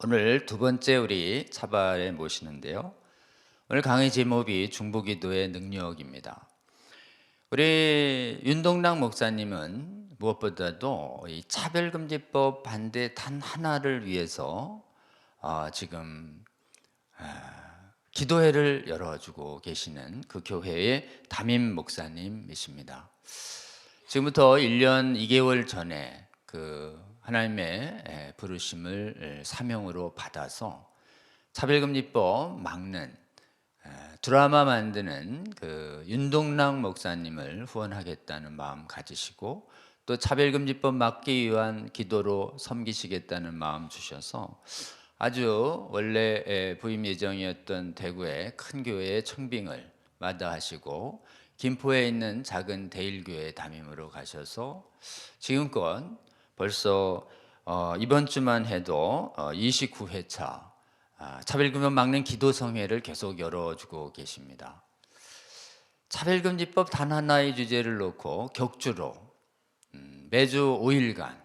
오늘 두 번째 우리 차발에 모시는데요. 오늘 강의 제목이 중보기도의 능력입니다. 우리 윤동락 목사님은 무엇보다도 이 차별금지법 반대 단 하나를 위해서 지금 기도회를 열어주고 계시는 그 교회의 담임 목사님이십니다. 지금부터 1년 2개월 전에 그 하나님의 부르심을 사명으로 받아서 차별금지법 막는 드라마 만드는 그 윤동락 목사님을 후원하겠다는 마음 가지시고, 또 차별금지법 막기 위한 기도로 섬기시겠다는 마음 주셔서 아주 원래 부임 예정이었던 대구의 큰 교회의 청빙을 마다하시고 김포에 있는 작은 대일교회 담임으로 가셔서 지금껏 벌써 이번 주만 해도 29회차 차별금지법 막는 기도성회를 계속 열어주고 계십니다. 차별금지법 단 하나의 주제를 놓고 격주로 매주 5일간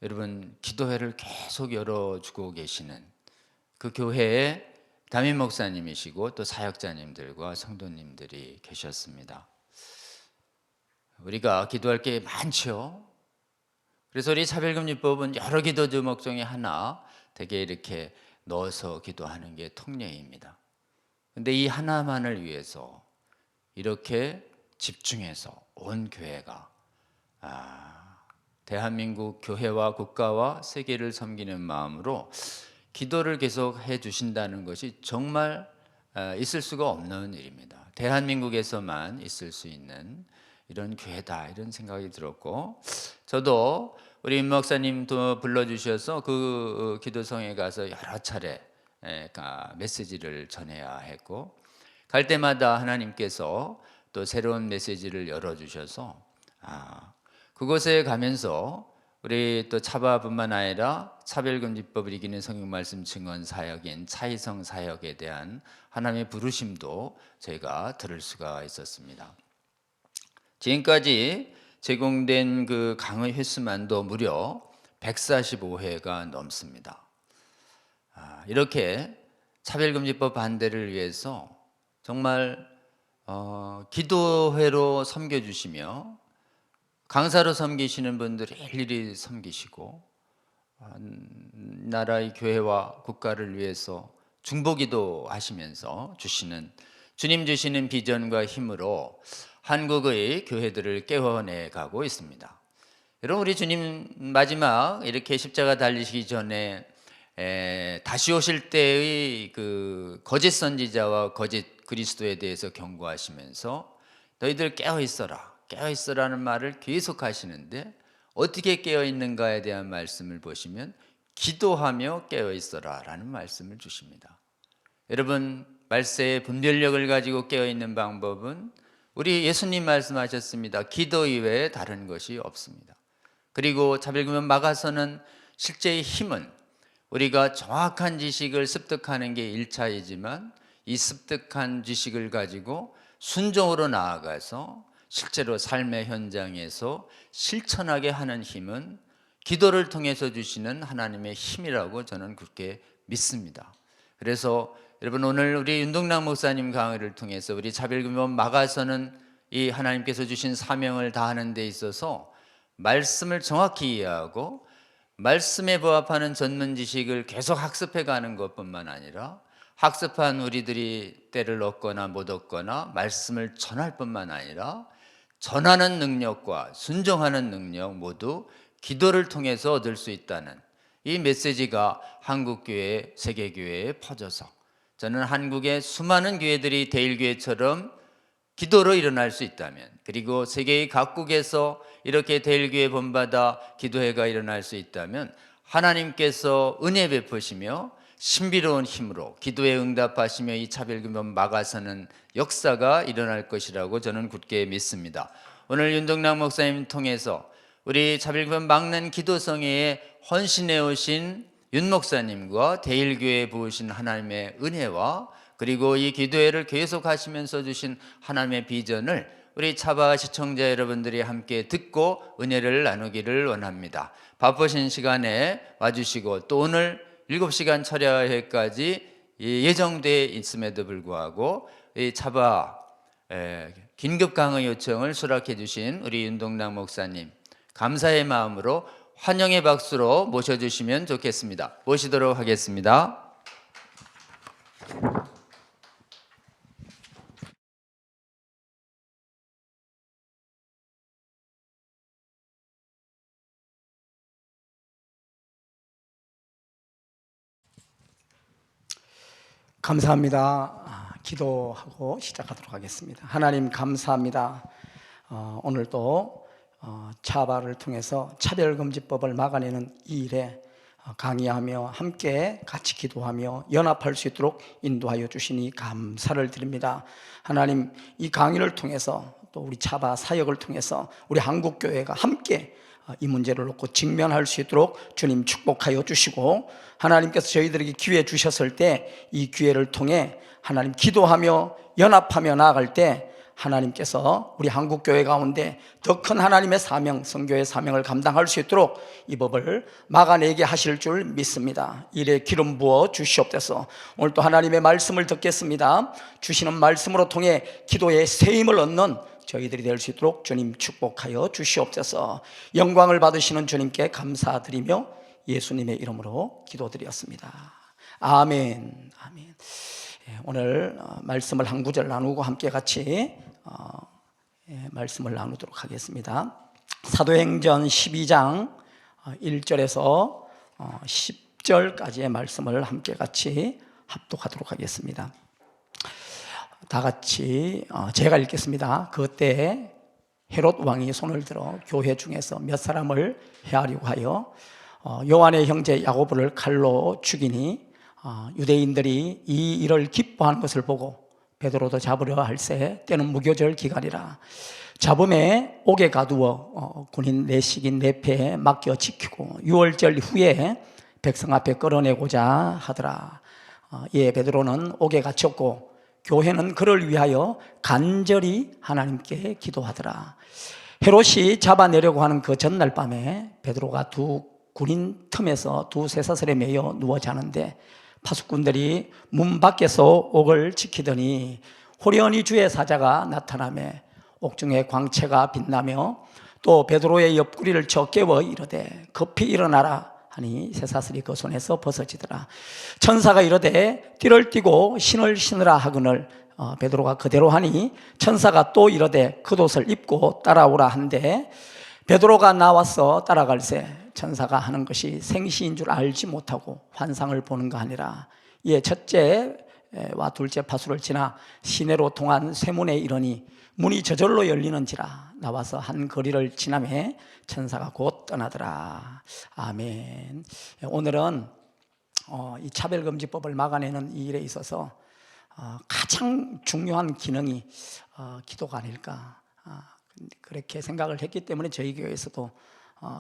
여러분 기도회를 계속 열어주고 계시는 그 교회의 담임 목사님이시고 또 사역자님들과 성도님들이 계셨습니다. 우리가 기도할 게 많죠. 그래서 우리 차별금지법은 여러 기도 제목 중에 하나 되게 이렇게 넣어서 기도하는 게 통례입니다. 근데 이 하나만을 위해서 이렇게 집중해서 온 교회가 대한민국 교회와 국가와 세계를 섬기는 마음으로 기도를 계속 해 주신다는 것이 정말 있을 수가 없는 일입니다. 대한민국에서만 있을 수 있는 이런 교회다, 이런 생각이 들었고, 저도 우리 임 목사님도 불러주셔서 그 기도성에 가서 여러 차례 메시지를 전해야 했고, 갈 때마다 하나님께서 또 새로운 메시지를 열어주셔서 그곳에 가면서 우리 또 차바뿐만 아니라 차별금지법을 이기는 성경말씀 증언 사역인 차이성 사역에 대한 하나님의 부르심도 저희가 들을 수가 있었습니다. 지금까지 제공된 그 강의 횟수만도 무려 145회가 넘습니다. 이렇게 차별금지법 반대를 위해서 정말 기도회로 섬겨주시며 강사로 섬기시는 분들이 일일이 섬기시고 나라의 교회와 국가를 위해서 중보기도 하시면서 주시는 주님 주시는 비전과 힘으로 한국의 교회들을 깨워내 가고 있습니다. 여러분, 우리 주님 마지막 이렇게 십자가 달리시기 전에 다시 오실 때의 그 거짓 선지자와 거짓 그리스도에 대해서 경고하시면서 너희들 깨어 있어라, 깨어 있어라는 말을 계속 하시는데, 어떻게 깨어 있는가에 대한 말씀을 보시면 기도하며 깨어 있어라라는 말씀을 주십니다. 여러분, 말세의 분별력을 가지고 깨어 있는 방법은 우리 예수님 말씀하셨습니다. 기도 이외에 다른 것이 없습니다. 그리고 차별금지법 막아서는 실제의 힘은 우리가 정확한 지식을 습득하는 게 1차이지만 이 습득한 지식을 가지고 순종으로 나아가서 실제로 삶의 현장에서 실천하게 하는 힘은 기도를 통해서 주시는 하나님의 힘이라고 저는 그렇게 믿습니다. 그래서 여러분, 오늘 우리 윤동락 목사님 강의를 통해서 우리 차별금지법 막아서는 이 하나님께서 주신 사명을 다하는 데 있어서 말씀을 정확히 이해하고 말씀에 부합하는 전문 지식을 계속 학습해 가는 것뿐만 아니라 학습한 우리들이 때를 얻거나 못 얻거나 말씀을 전할 뿐만 아니라 전하는 능력과 순종하는 능력 모두 기도를 통해서 얻을 수 있다는 이 메시지가 한국교회, 세계교회에 퍼져서 저는 한국의 수많은 교회들이 대일교회처럼 기도로 일어날 수 있다면, 그리고 세계의 각국에서 이렇게 대일교회 본받아 기도회가 일어날 수 있다면 하나님께서 은혜 베푸시며 신비로운 힘으로 기도에 응답하시며 이 차별금지법 막아서는 역사가 일어날 것이라고 저는 굳게 믿습니다. 오늘 윤동락 목사님 통해서 우리 차별금지법 막는 기도성회에 헌신해 오신 윤 목사님과 대일교회에 부으신 하나님의 은혜와 그리고 이 기도회를 계속하시면서 주신 하나님의 비전을 우리 차바 시청자 여러분들이 함께 듣고 은혜를 나누기를 원합니다. 바쁘신 시간에 와주시고 또 오늘 7시간 철야회까지 예정돼 있음에도 불구하고 이 차바 긴급 강의 요청을 수락해 주신 우리 윤동락 목사님, 감사의 마음으로 환영의 박수로 모셔주시면 좋겠습니다. 모시도록 하겠습니다. 감사합니다. 기도하고 시작하도록 하겠습니다. 하나님 감사합니다. 오늘도 차바를 통해서 차별금지법을 막아내는 이 일에 강의하며 함께 같이 기도하며 연합할 수 있도록 인도하여 주시니 감사를 드립니다. 하나님, 이 강의를 통해서 또 우리 차바 사역을 통해서 우리 한국교회가 함께 이 문제를 놓고 직면할 수 있도록 주님 축복하여 주시고, 하나님께서 저희들에게 기회 주셨을 때 이 기회를 통해 하나님 기도하며 연합하며 나아갈 때 하나님께서 우리 한국교회 가운데 더 큰 하나님의 사명, 선교의 사명을 감당할 수 있도록 이 법을 막아내게 하실 줄 믿습니다. 이래 기름 부어 주시옵소서. 오늘 또 하나님의 말씀을 듣겠습니다. 주시는 말씀으로 통해 기도의 세임을 얻는 저희들이 될 수 있도록 주님 축복하여 주시옵소서. 영광을 받으시는 주님께 감사드리며 예수님의 이름으로 기도드렸습니다. 아멘. 아멘. 오늘 말씀을 한 구절 나누고 함께 같이 말씀을 나누도록 하겠습니다. 사도행전 12장 1절에서 10절까지의 말씀을 함께 같이 합독하도록 하겠습니다. 다 같이 제가 읽겠습니다. 그때 헤롯 왕이 손을 들어 교회 중에서 몇 사람을 해하려고 하여 요한의 형제 야고보를 칼로 죽이니 유대인들이 이 일을 기뻐하는 것을 보고 베드로도 잡으려 할새 때는 무교절 기간이라 잡음에 옥에 가두어 군인 내식인 내패에 맡겨 지키고 6월절 후에 백성 앞에 끌어내고자 하더라. 예, 베드로는 옥에 갇혔고 교회는 그를 위하여 간절히 하나님께 기도하더라. 헤롯이 잡아내려고 하는 그 전날 밤에 베드로가 두 군인 틈에서 두 쇠사슬에 매여 누워 자는데 파수꾼들이 문 밖에서 옥을 지키더니 호련히 주의 사자가 나타나매 옥중에 광채가 빛나며 또 베드로의 옆구리를 쳐 깨워 이르되 급히 일어나라 하니 쇠사슬이 그 손에서 벗어지더라. 천사가 이르되 띠를 띠고 신을 신으라 하거늘 베드로가 그대로 하니 천사가 또 이르되 겉옷을 입고 따라오라 한데 베드로가 나와서 따라갈새 천사가 하는 것이 생시인 줄 알지 못하고 환상을 보는가 하니라. 이에 첫째와 둘째 파수를 지나 시내로 통한 쇠문에 이르니 문이 저절로 열리는지라. 나와서 한 거리를 지나매 천사가 곧 떠나더라. 아멘. 오늘은 이 차별금지법을 막아내는 이 일에 있어서 가장 중요한 기능이 기도가 아닐까, 그렇게 생각을 했기 때문에 저희 교회에서도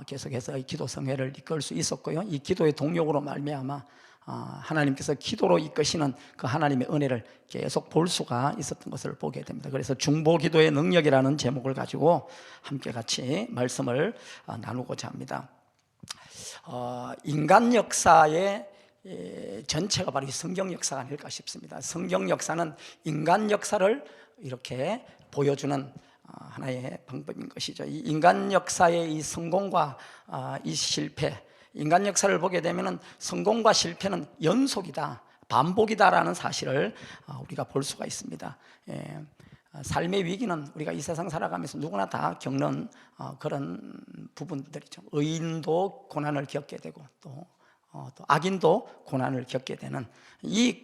계속해서 이 기도 성회를 이끌 수 있었고요. 이 기도의 동력으로 말미암아 하나님께서 기도로 이끄시는 그 하나님의 은혜를 계속 볼 수가 있었던 것을 보게 됩니다. 그래서 중보기도의 능력이라는 제목을 가지고 함께 같이 말씀을 나누고자 합니다. 인간 역사의 전체가 바로 이 성경 역사가 아닐까 싶습니다. 성경 역사는 인간 역사를 이렇게 보여주는 하나의 방법인 것이죠. 이 인간 역사의 이 성공과 이 실패, 인간 역사를 보게 되면 성공과 실패는 연속이다, 반복이다라는 사실을 우리가 볼 수가 있습니다. 삶의 위기는 우리가 이 세상 살아가면서 누구나 다 겪는 그런 부분들이죠. 의인도 고난을 겪게 되고 또 악인도 고난을 겪게 되는 이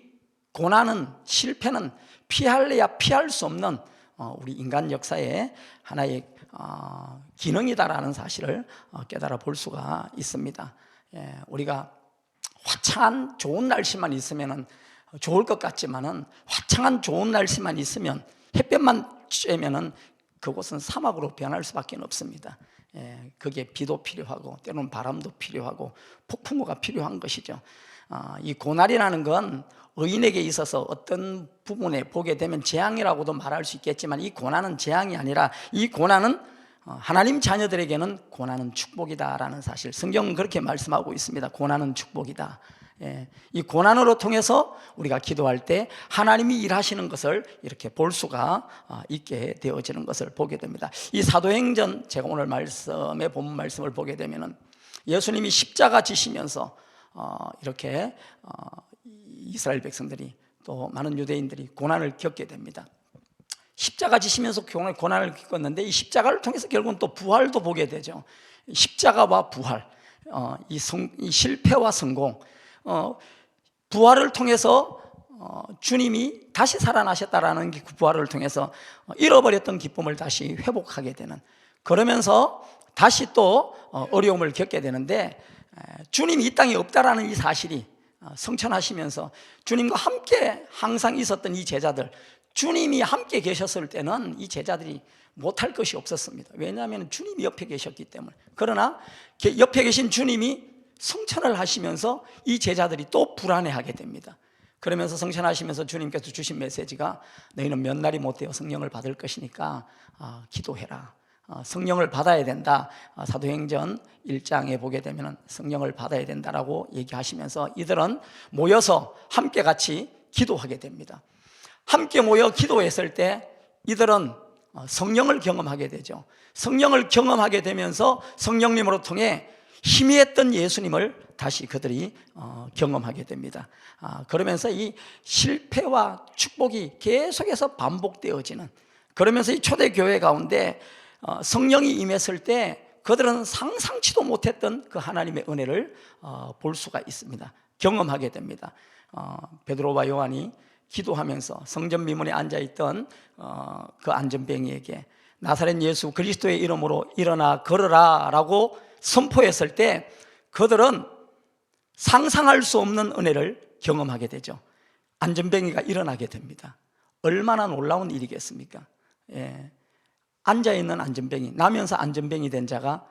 고난은, 실패는 피할래야 피할 수 없는 우리 인간 역사의 하나의 기능이다라는 사실을 깨달아 볼 수가 있습니다. 우리가 화창한 좋은 날씨만 있으면 좋을 것 같지만은 화창한 좋은 날씨만 있으면 햇볕만 쬐면은 그곳은 사막으로 변할 수밖에 없습니다. 거기에 비도 필요하고 때로는 바람도 필요하고 폭풍우가 필요한 것이죠. 이 고난이라는 건 의인에게 있어서 어떤 부분에 보게 되면 재앙이라고도 말할 수 있겠지만 이 고난은 재앙이 아니라 이 고난은 하나님 자녀들에게는 고난은 축복이다라는 사실, 성경은 그렇게 말씀하고 있습니다. 고난은 축복이다. 예, 이 고난으로 통해서 우리가 기도할 때 하나님이 일하시는 것을 이렇게 볼 수가 있게 되어지는 것을 보게 됩니다. 이 사도행전, 제가 오늘 말씀에 본 말씀을 보게 되면은 예수님이 십자가 지시면서 이렇게 이스라엘 백성들이 또 많은 유대인들이 고난을 겪게 됩니다. 십자가 지시면서 고난을 겪었는데 이 십자가를 통해서 결국은 또 부활도 보게 되죠. 십자가와 부활, 이 실패와 성공, 부활을 통해서 주님이 다시 살아나셨다라는 그 부활을 통해서 잃어버렸던 기쁨을 다시 회복하게 되는, 그러면서 다시 또 어려움을 겪게 되는데, 주님이 이 땅에 없다라는 이 사실이 성천하시면서 주님과 함께 항상 있었던 이 제자들, 주님이 함께 계셨을 때는 이 제자들이 못할 것이 없었습니다. 왜냐하면 주님이 옆에 계셨기 때문에. 그러나 옆에 계신 주님이 성천을 하시면서 이 제자들이 또 불안해하게 됩니다. 그러면서 성천하시면서 주님께서 주신 메시지가 너희는 몇 날이 못 되어 성령을 받을 것이니까 기도해라. 성령을 받아야 된다. 사도행전 1장에 보게 되면 성령을 받아야 된다라고 얘기하시면서 이들은 모여서 함께 같이 기도하게 됩니다. 함께 모여 기도했을 때 이들은 성령을 경험하게 되죠. 성령을 경험하게 되면서 성령님으로 통해 희미했던 예수님을 다시 그들이 경험하게 됩니다. 그러면서 이 실패와 축복이 계속해서 반복되어지는, 그러면서 이 초대교회 가운데 성령이 임했을 때 그들은 상상치도 못했던 그 하나님의 은혜를 볼 수가 있습니다. 경험하게 됩니다. 베드로와 요한이 기도하면서 성전 미문에 앉아있던 그 안전뱅이에게 나사렛 예수 그리스도의 이름으로 일어나 걸으라 라고 선포했을 때 그들은 상상할 수 없는 은혜를 경험하게 되죠. 안전뱅이가 일어나게 됩니다. 얼마나 놀라운 일이겠습니까? 예. 앉아있는 안전뱅이, 나면서 안전뱅이 된 자가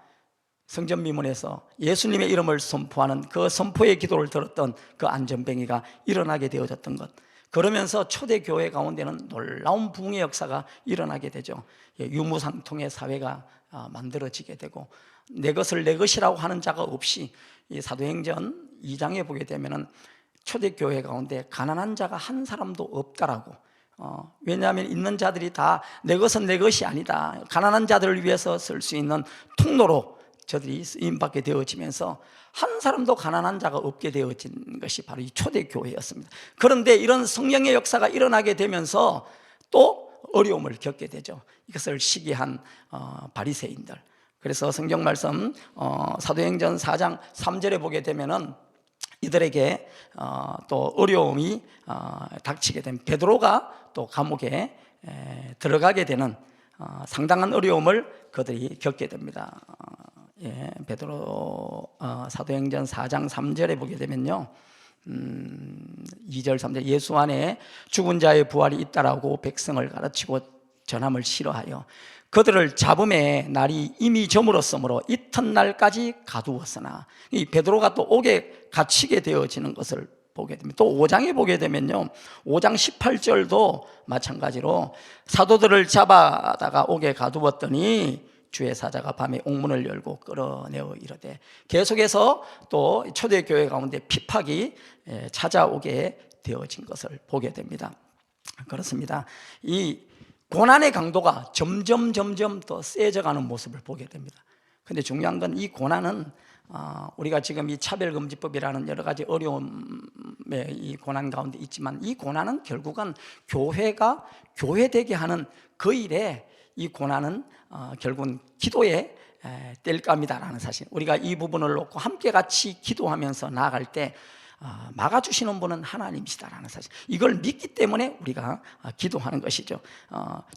성전 미문에서 예수님의 이름을 선포하는 그 선포의 기도를 들었던 그 안전뱅이가 일어나게 되어졌던 것, 그러면서 초대교회 가운데는 놀라운 부흥의 역사가 일어나게 되죠. 유무상통의 사회가 만들어지게 되고, 내 것을 내 것이라고 하는 자가 없이, 이 사도행전 2장에 보게 되면 초대교회 가운데 가난한 자가 한 사람도 없다라고. 왜냐하면 있는 자들이 다 내 것은 내 것이 아니다, 가난한 자들을 위해서 쓸 수 있는 통로로 저들이 쓰임받게 되어지면서 한 사람도 가난한 자가 없게 되어진 것이 바로 이 초대교회였습니다. 그런데 이런 성령의 역사가 일어나게 되면서 또 어려움을 겪게 되죠. 이것을 시기한 바리새인들. 그래서 성경 말씀 사도행전 4장 3절에 보게 되면은 이들에게 또 어려움이 닥치게 된, 베드로가 또 감옥에 들어가게 되는 상당한 어려움을 그들이 겪게 됩니다. 베드로 사도행전 4장 3절에 보게 되면요, 2절 3절, 예수 안에 죽은 자의 부활이 있다라고 백성을 가르치고 전함을 싫어하여 그들을 잡음에 날이 이미 저물었으므로 이튿날까지 가두었으나, 이 베드로가 또 옥에 갇히게 되어지는 것을 보게 됩니다. 또 5장에 보게 되면요, 5장 18절도 마찬가지로 사도들을 잡아다가 옥에 가두었더니 주의 사자가 밤에 옥문을 열고 끌어내어 이르되, 계속해서 또 초대교회 가운데 핍박이 찾아오게 되어진 것을 보게 됩니다. 그렇습니다. 이 고난의 강도가 점점 더 세져가는 모습을 보게 됩니다. 그런데 중요한 건 이 고난은 우리가 지금 이 차별금지법이라는 여러 가지 어려움의 이 고난 가운데 있지만, 이 고난은 결국은 교회가 교회되게 하는 그 일에 이 고난은 결국은 기도의 땔감이다라는 사실, 우리가 이 부분을 놓고 함께 같이 기도하면서 나아갈 때 막아주시는 분은 하나님이시다라는 사실, 이걸 믿기 때문에 우리가 기도하는 것이죠.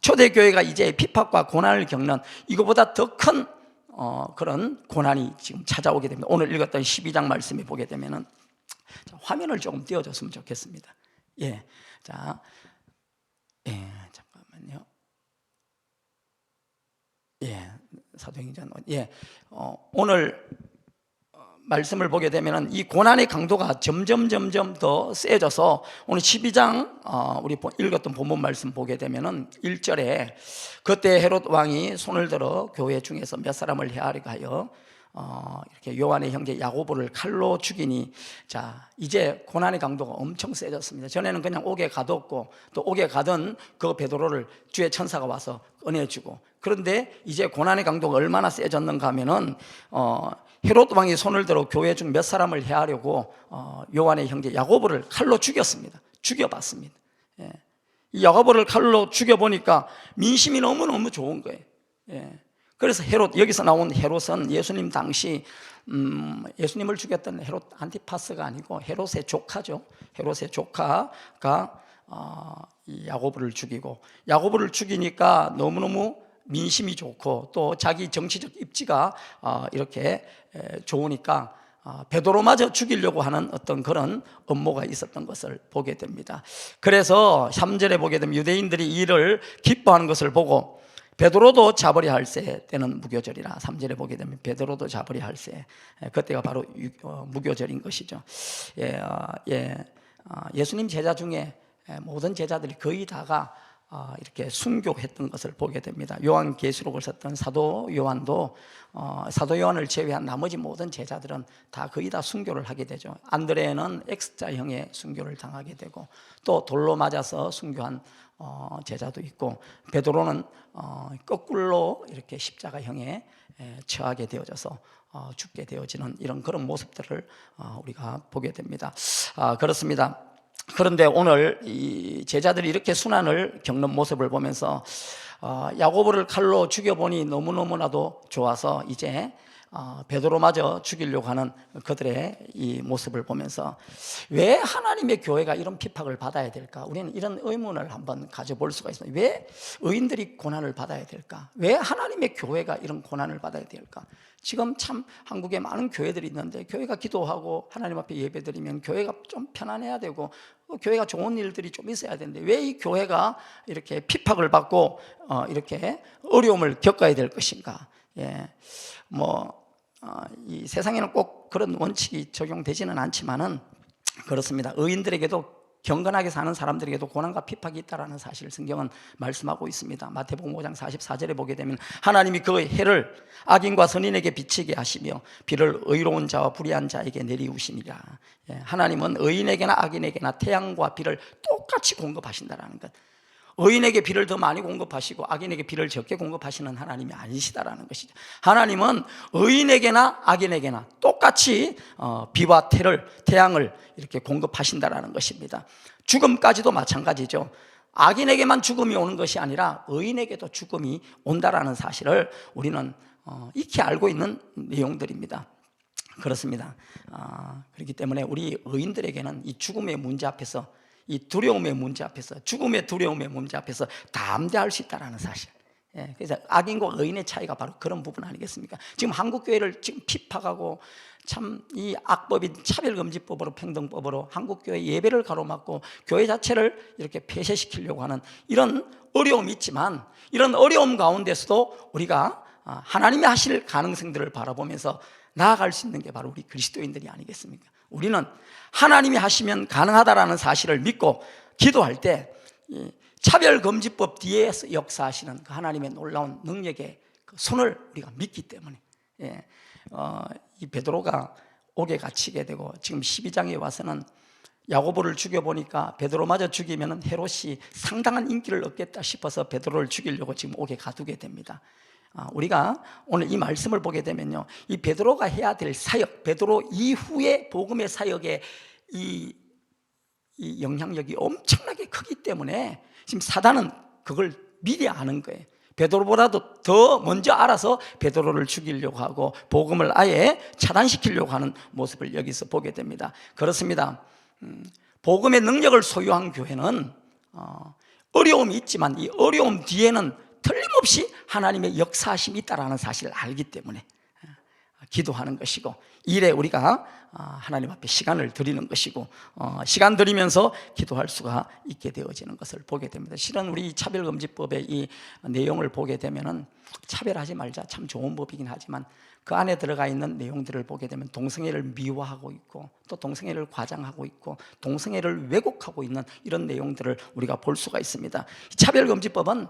초대교회가 이제 핍박과 고난을 겪는 이거보다 더 큰 그런 고난이 지금 찾아오게 됩니다. 오늘 읽었던 12장 말씀에 보게 되면은, 화면을 조금 띄워줬으면 좋겠습니다. 잠깐만요. 사도행전 오늘 말씀을 보게 되면 이 고난의 강도가 점점 더 세져서 오늘 12장 우리 읽었던 본문 말씀 보게 되면 1절에 그때 헤롯 왕이 손을 들어 교회 중에서 몇 사람을 헤아리게 하여 이렇게 요한의 형제 야고보를 칼로 죽이니, 자 이제 고난의 강도가 엄청 세졌습니다. 전에는 그냥 옥에 가뒀고 또 옥에 가던 그 베드로를 주의 천사가 와서 꺼내주고, 그런데 이제 고난의 강도가 얼마나 세졌는가 하면은 헤롯 왕이 손을 들어 교회 중 몇 사람을 해하려고 요한의 형제 야고보를 칼로 죽였습니다. 죽여봤습니다. 예. 이 야고보를 칼로 죽여보니까 민심이 너무너무 좋은 거예요. 예. 그래서 헤롯, 여기서 나온 헤롯은 예수님 당시 예수님을 죽였던 헤롯 안티파스가 아니고 헤롯의 조카죠. 헤롯의 조카가 이 야고보를 죽이고, 야고보를 죽이니까 너무너무 민심이 좋고 또 자기 정치적 입지가 이렇게 좋으니까 베드로마저 죽이려고 하는 어떤 그런 음모가 있었던 것을 보게 됩니다. 그래서 3절에 보게 되면 유대인들이 이를 기뻐하는 것을 보고 베드로도 잡으려 할세, 때는 무교절이라 3절에 보게 되면 베드로도 잡으려 할세, 그때가 바로 무교절인 것이죠. 예수님 제자 중에 모든 제자들이 거의 다가 이렇게 순교했던 것을 보게 됩니다. 요한계시록을 썼던 사도 요한도 사도 요한을 제외한 나머지 모든 제자들은 다 거의 다 순교를 하게 되죠. 안드레는 X자형의 순교를 당하게 되고, 또 돌로 맞아서 순교한 제자도 있고, 베드로는 거꾸로 이렇게 십자가형에 처하게 되어져서 죽게 되어지는 이런 그런 모습들을 우리가 보게 됩니다. 그렇습니다. 그런데 오늘 이 제자들이 이렇게 순환을 겪는 모습을 보면서 야고보를 칼로 죽여보니 너무너무나도 좋아서 이제 베드로마저 죽이려고 하는 그들의 이 모습을 보면서 왜 하나님의 교회가 이런 핍박을 받아야 될까? 우리는 이런 의문을 한번 가져볼 수가 있습니다. 왜 의인들이 고난을 받아야 될까? 왜 하나님의 교회가 이런 고난을 받아야 될까? 지금 참 한국에 많은 교회들이 있는데 교회가 기도하고 하나님 앞에 예배드리면 교회가 좀 편안해야 되고 교회가 좋은 일들이 좀 있어야 되는데 왜 이 교회가 이렇게 핍박을 받고 이렇게 어려움을 겪어야 될 것인가? 이 세상에는 꼭 그런 원칙이 적용되지는 않지만은 그렇습니다. 의인들에게도 경건하게 사는 사람들에게도 고난과 핍박이 있다라는 사실을 성경은 말씀하고 있습니다. 마태복음 5장 44절에 보게 되면 하나님이 그 해를 악인과 선인에게 비치게 하시며 비를 의로운 자와 불의한 자에게 내리우시니라. 하나님은 의인에게나 악인에게나 태양과 비를 똑같이 공급하신다라는 것. 의인에게 비를 더 많이 공급하시고 악인에게 비를 적게 공급하시는 하나님이 아니시다라는 것이죠. 하나님은 의인에게나 악인에게나 똑같이 비와 태양을 이렇게 공급하신다라는 것입니다. 죽음까지도 마찬가지죠. 악인에게만 죽음이 오는 것이 아니라 의인에게도 죽음이 온다라는 사실을 우리는 익히 알고 있는 내용들입니다. 그렇습니다. 그렇기 때문에 우리 의인들에게는 이 죽음의 문제 앞에서, 이 두려움의 문제 앞에서, 죽음의 두려움의 문제 앞에서 담대할 수 있다는 사실. 그래서 악인과 의인의 차이가 바로 그런 부분 아니겠습니까? 지금 한국교회를 지금 핍박하고 참 이 악법인 차별금지법으로 평등법으로 한국교회 예배를 가로막고 교회 자체를 이렇게 폐쇄시키려고 하는 이런 어려움이 있지만, 이런 어려움 가운데서도 우리가 하나님이 하실 가능성들을 바라보면서 나아갈 수 있는 게 바로 우리 그리스도인들이 아니겠습니까? 우리는 하나님이 하시면 가능하다라는 사실을 믿고 기도할 때 차별금지법 뒤에서 역사하시는 그 하나님의 놀라운 능력의 그 손을 우리가 믿기 때문에 이 베드로가 옥에 갇히게 되고, 지금 12장에 와서는 야고보를 죽여보니까 베드로마저 죽이면 헤롯이 상당한 인기를 얻겠다 싶어서 베드로를 죽이려고 지금 옥에 가두게 됩니다. 우리가 오늘 이 말씀을 보게 되면요, 이 베드로가 해야 될 사역, 베드로 이후의 복음의 사역의 이 영향력이 엄청나게 크기 때문에 지금 사단은 그걸 미리 아는 거예요. 베드로보다도 더 먼저 알아서 베드로를 죽이려고 하고 복음을 아예 차단시키려고 하는 모습을 여기서 보게 됩니다. 그렇습니다. 복음의 능력을 소유한 교회는 어려움이 있지만 이 어려움 뒤에는 틀림없이 하나님의 역사하심이 있다는 사실을 알기 때문에 기도하는 것이고, 일에 우리가 하나님 앞에 시간을 드리는 것이고, 시간 드리면서 기도할 수가 있게 되어지는 것을 보게 됩니다. 실은 우리 차별금지법의 이 내용을 보게 되면은 차별하지 말자, 참 좋은 법이긴 하지만 그 안에 들어가 있는 내용들을 보게 되면 동성애를 미화하고 있고 또 동성애를 과장하고 있고 동성애를 왜곡하고 있는 이런 내용들을 우리가 볼 수가 있습니다. 차별금지법은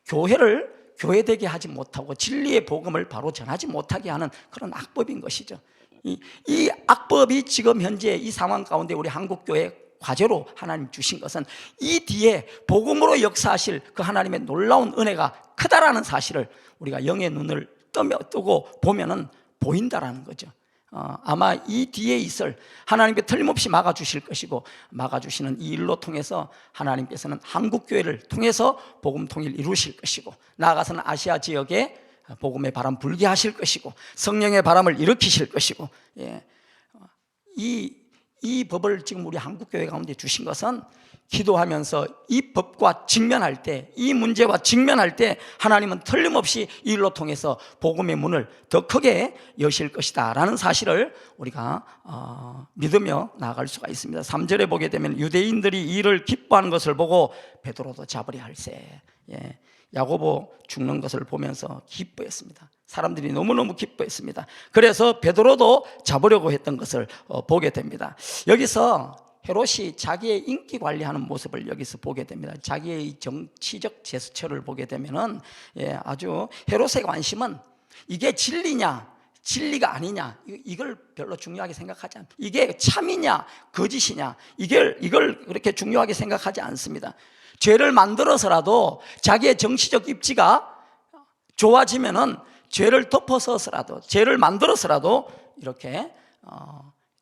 교회를 교회되게 하지 못하고 진리의 복음을 바로 전하지 못하게 하는 그런 악법인 것이죠. 이 악법이 지금 현재 이 상황 가운데 우리 한국교회 과제로 하나님 주신 것은 이 뒤에 복음으로 역사하실 그 하나님의 놀라운 은혜가 크다라는 사실을 우리가 영의 눈을 뜨고 보면은 보인다라는 거죠. 아마 이 뒤에 있을 하나님께 틀림없이 막아주실 것이고, 막아주시는 이 일로 통해서 하나님께서는 한국교회를 통해서 복음 통일 이루실 것이고, 나아가서는 아시아 지역에 복음의 바람 불게 하실 것이고, 성령의 바람을 일으키실 것이고, 이 법을 지금 우리 한국교회 가운데 주신 것은 기도하면서 이 법과 직면할 때, 이 문제와 직면할 때 하나님은 틀림없이 이 일로 통해서 복음의 문을 더 크게 여실 것이다 라는 사실을 우리가 믿으며 나아갈 수가 있습니다. 3절에 보게 되면 유대인들이 이 일을 기뻐하는 것을 보고 베드로도 잡으려 할세, 야고보 죽는 것을 보면서 기뻐했습니다. 사람들이 너무너무 기뻐했습니다. 그래서 베드로도 잡으려고 했던 것을 보게 됩니다. 여기서 헤롯이 자기의 인기 관리하는 모습을 여기서 보게 됩니다. 자기의 정치적 제스처를 보게 되면은 아주 헤롯의 관심은 이게 진리냐 진리가 아니냐 이걸 별로 중요하게 생각하지 않습니다. 이게 참이냐 거짓이냐 이걸 그렇게 중요하게 생각하지 않습니다. 죄를 만들어서라도 자기의 정치적 입지가 좋아지면은 죄를 덮어서서라도, 죄를 만들어서라도 이렇게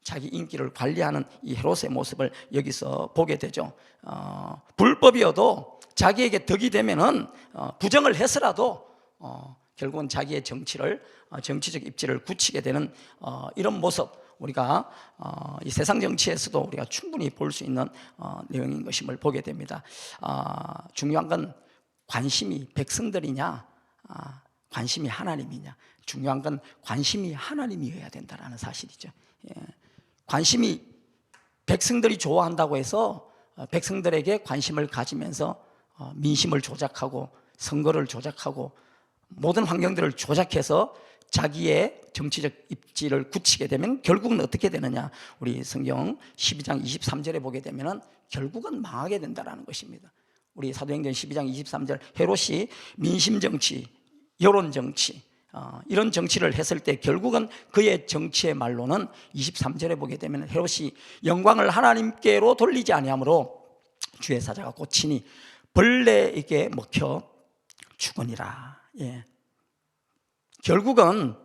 자기 인기를 관리하는 이 헤롯의 모습을 여기서 보게 되죠. 불법이어도 자기에게 덕이 되면은 부정을 해서라도 결국은 자기의 정치적 입지를 굳히게 되는 이런 모습, 우리가 이 세상 정치에서도 우리가 충분히 볼 수 있는 내용인 것임을 보게 됩니다. 중요한 건 관심이 백성들이냐 관심이 하나님이냐, 중요한 건 관심이 하나님이어야 된다는 사실이죠. 관심이 백성들이 좋아한다고 해서 백성들에게 관심을 가지면서 민심을 조작하고 선거를 조작하고 모든 환경들을 조작해서 자기의 정치적 입지를 굳히게 되면 결국은 어떻게 되느냐, 우리 성경 12장 23절에 보게 되면 결국은 망하게 된다는 것입니다. 우리 사도행전 12장 23절, 헤롯이 민심정치, 여론정치 이런 정치를 했을 때 결국은 그의 정치의 말로는 23절에 보게 되면 헤롯이 영광을 하나님께로 돌리지 아니하므로 주의 사자가 꽂히니 벌레에게 먹혀 죽으니라. 결국은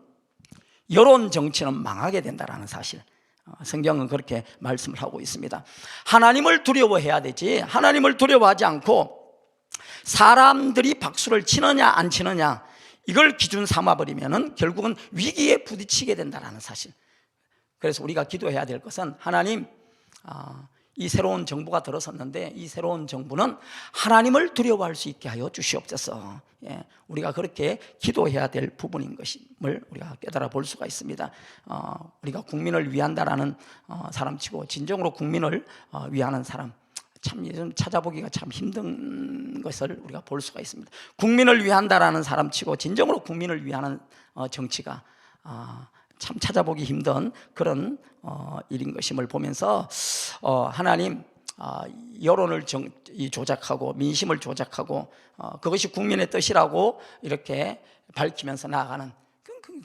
여론 정치는 망하게 된다는 사실, 성경은 그렇게 말씀을 하고 있습니다. 하나님을 두려워해야 되지, 하나님을 두려워하지 않고 사람들이 박수를 치느냐 안 치느냐 이걸 기준 삼아버리면 결국은 위기에 부딪히게 된다는 사실. 그래서 우리가 기도해야 될 것은 하나님, 이 새로운 정부가 들어섰는데 이 새로운 정부는 하나님을 두려워할 수 있게 하여 주시옵소서. 우리가 그렇게 기도해야 될 부분인 것임을 우리가 깨달아 볼 수가 있습니다. 우리가 국민을 위한다라는 사람치고 진정으로 국민을 위하는 사람 참 요즘 찾아보기가 참 힘든 것을 우리가 볼 수가 있습니다. 국민을 위한다라는 사람치고 진정으로 국민을 위하는 정치가 참 찾아보기 힘든 그런 일인 것임을 보면서 하나님, 여론을 조작하고 민심을 조작하고 그것이 국민의 뜻이라고 이렇게 밝히면서 나아가는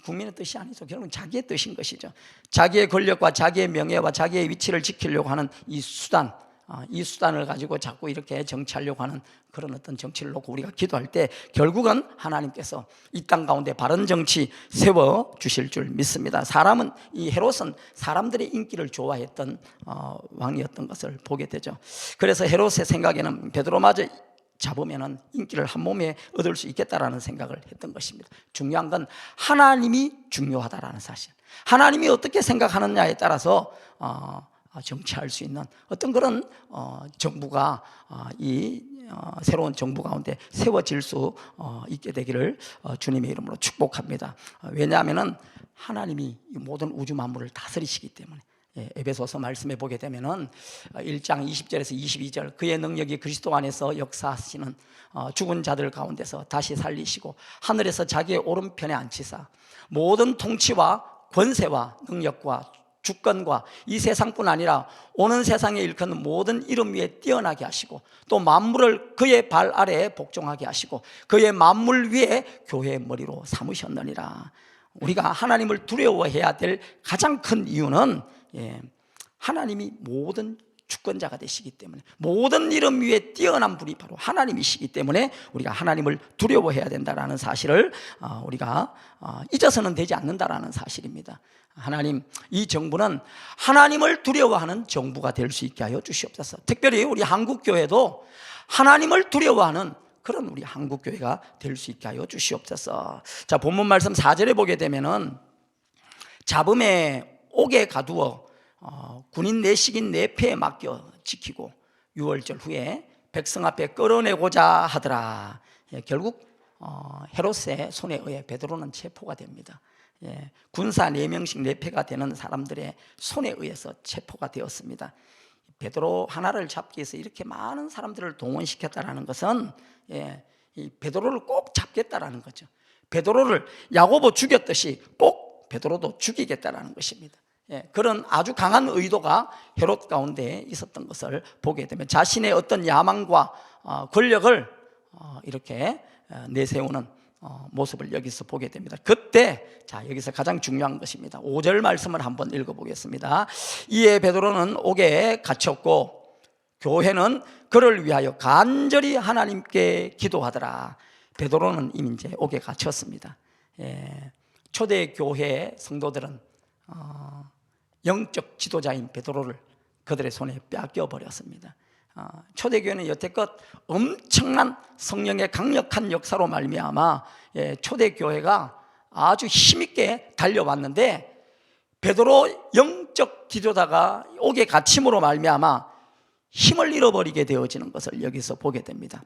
국민의 뜻이 아니죠. 결국은 자기의 뜻인 것이죠. 자기의 권력과 자기의 명예와 자기의 위치를 지키려고 하는 이 수단을 가지고 자꾸 이렇게 정치하려고 하는 그런 어떤 정치를 놓고 우리가 기도할 때 결국은 하나님께서 이 땅 가운데 바른 정치 세워 주실 줄 믿습니다. 이 헤롯은 사람들의 인기를 좋아했던 왕이었던 것을 보게 되죠. 그래서 헤롯의 생각에는 베드로마저 잡으면 인기를 한 몸에 얻을 수 있겠다라는 생각을 했던 것입니다. 중요한 건 하나님이 중요하다라는 사실, 하나님이 어떻게 생각하느냐에 따라서 정치할 수 있는 어떤 그런 정부가 이 새로운 정부 가운데 세워질 수 있게 되기를 주님의 이름으로 축복합니다. 왜냐하면 하나님이 모든 우주 만물을 다스리시기 때문에. 에베소서 말씀에 보게 되면은 1장 20절에서 22절, 그의 능력이 그리스도 안에서 역사하시는 죽은 자들 가운데서 다시 살리시고 하늘에서 자기의 오른편에 앉히사 모든 통치와 권세와 능력과 주권과 이 세상뿐 아니라 오는 세상에 일컫는 모든 이름 위에 뛰어나게 하시고 또 만물을 그의 발 아래에 복종하게 하시고 그의 만물 위에 교회의 머리로 삼으셨느니라. 우리가 하나님을 두려워해야 될 가장 큰 이유는 하나님이 모든 주권자가 되시기 때문에, 모든 이름 위에 뛰어난 분이 바로 하나님이시기 때문에 우리가 하나님을 두려워해야 된다는 사실을 우리가 잊어서는 되지 않는다는 사실입니다. 하나님, 이 정부는 하나님을 두려워하는 정부가 될 수 있게 하여 주시옵소서. 특별히 우리 한국교회도 하나님을 두려워하는 그런 우리 한국교회가 될 수 있게 하여 주시옵소서. 자, 본문 말씀 4절에 보게 되면은 잡음에 옥에 가두어 군인 내식인 내패에 맡겨 지키고 6월절 후에 백성 앞에 끌어내고자 하더라. 결국 헤롯의 손에 의해 베드로는 체포가 됩니다. 군사 4명씩 내패가 되는 사람들의 손에 의해서 체포가 되었습니다. 베드로 하나를 잡기 위해서 이렇게 많은 사람들을 동원시켰다는 것은 이 베드로를 꼭 잡겠다라는 거죠. 베드로를 야고보 죽였듯이 꼭 베드로도 죽이겠다라는 것입니다. 그런 아주 강한 의도가 헤롯 가운데 있었던 것을 보게 되면 자신의 어떤 야망과 권력을 이렇게 내세우는 모습을 여기서 보게 됩니다. 그때 자, 여기서 가장 중요한 것입니다. 5절 말씀을 한번 읽어보겠습니다. 이에 베드로는 옥에 갇혔고 교회는 그를 위하여 간절히 하나님께 기도하더라. 베드로는 이미 이제 옥에 갇혔습니다. 초대 교회 성도들은 영적 지도자인 베드로를 그들의 손에 뺏겨 버렸습니다. 초대교회는 여태껏 엄청난 성령의 강력한 역사로 말미암아 초대교회가 아주 힘있게 달려왔는데 베드로 영적 지도자가 옥에 갇힘으로 말미암아 힘을 잃어버리게 되어지는 것을 여기서 보게 됩니다.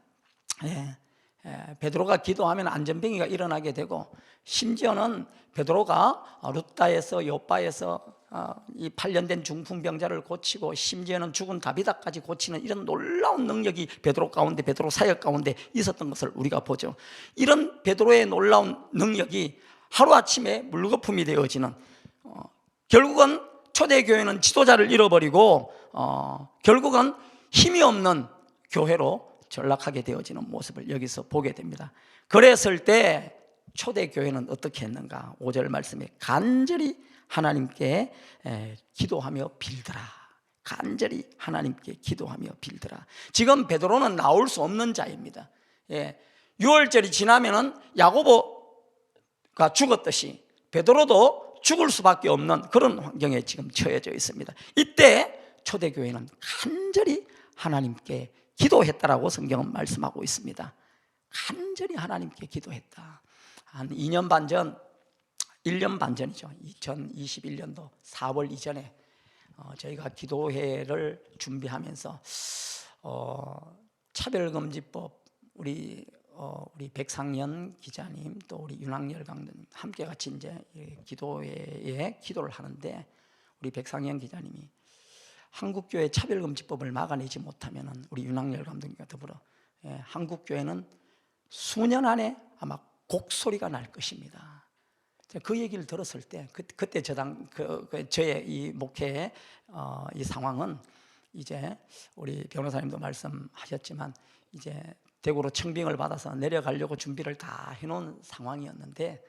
베드로가 기도하면 안전병이가 일어나게 되고 심지어는 베드로가 루다에서 요바에서 이 8년 된 중풍병자를 고치고 심지어는 죽은 다비다까지 고치는 이런 놀라운 능력이 베드로 가운데, 베드로 사역 가운데 있었던 것을 우리가 보죠. 이런 베드로의 놀라운 능력이 하루아침에 물거품이 되어지는, 결국은 초대교회는 지도자를 잃어버리고 결국은 힘이 없는 교회로 전락하게 되어지는 모습을 여기서 보게 됩니다. 그랬을 때 초대교회는 어떻게 했는가? 5절 말씀에 간절히 하나님께 기도하며 빌더라. 간절히 하나님께 기도하며 빌더라. 지금 베드로는 나올 수 없는 자입니다. 6월절이 지나면은 야고보가 죽었듯이 베드로도 죽을 수밖에 없는 그런 환경에 지금 처해져 있습니다. 이때 초대교회는 간절히 하나님께 기도했다라고 성경은 말씀하고 있습니다. 간절히 하나님께 기도했다. 한 2년 반 전, 1년 반 전이죠. 2021년도 4월 이전에 저희가 기도회를 준비하면서 차별금지법 우리 백상현 기자님 또 우리 윤학열 강사님 함께 같이 이제 기도회에 기도를 하는데 우리 백상현 기자님이 한국교회 차별금지법을 막아내지 못하면은 우리 윤학열 감독님과 더불어 한국교회는 수년 안에 아마 곡소리가 날 것입니다. 그 얘기를 들었을 때 그때 저의 이 목회의 이 상황은 이제 우리 변호사님도 말씀하셨지만 이제 대구로 청빙을 받아서 내려가려고 준비를 다 해놓은 상황이었는데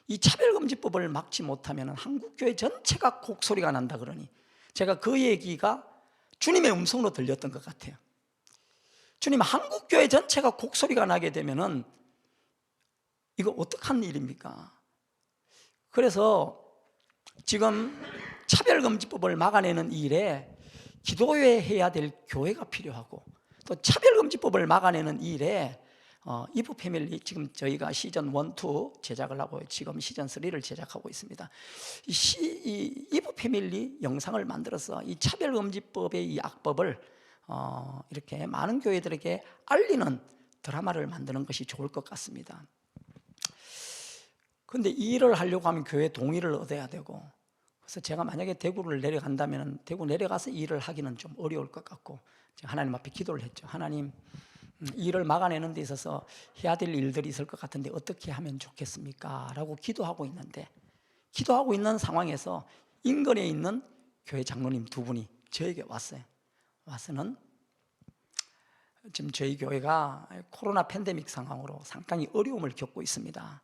이 차별금지법을 막지 못하면 한국교회 전체가 곡소리가 난다 그러니 제가 그 얘기가 주님의 음성으로 들렸던 것 같아요. 주님, 한국교회 전체가 곡소리가 나게 되면은 이거 어떡한 일입니까? 그래서 지금 차별금지법을 막아내는 일에 기도회 해야 될 교회가 필요하고 또 차별금지법을 막아내는 일에 이브 패밀리 지금 저희가 시즌 1, 2 제작을 하고 지금 시즌 3를 제작하고 있습니다. 이 이브 패밀리 영상을 만들어서 이 차별금지법의 이 악법을 이렇게 많은 교회들에게 알리는 드라마를 만드는 것이 좋을 것 같습니다. 그런데 이 일을 하려고 하면 교회 동의를 얻어야 되고 그래서 제가 만약에 대구를 내려간다면 대구 내려가서 이 일을 하기는 좀 어려울 것 같고 하나님 앞에 기도를 했죠. 하나님, 이 일을 막아내는 데 있어서 해야 될 일들이 있을 것 같은데 어떻게 하면 좋겠습니까? 라고 기도하고 있는데 기도하고 있는 상황에서 인근에 있는 교회 장로님 두 분이 저에게 왔어요. 와서는 지금 저희 교회가 코로나 팬데믹 상황으로 상당히 어려움을 겪고 있습니다.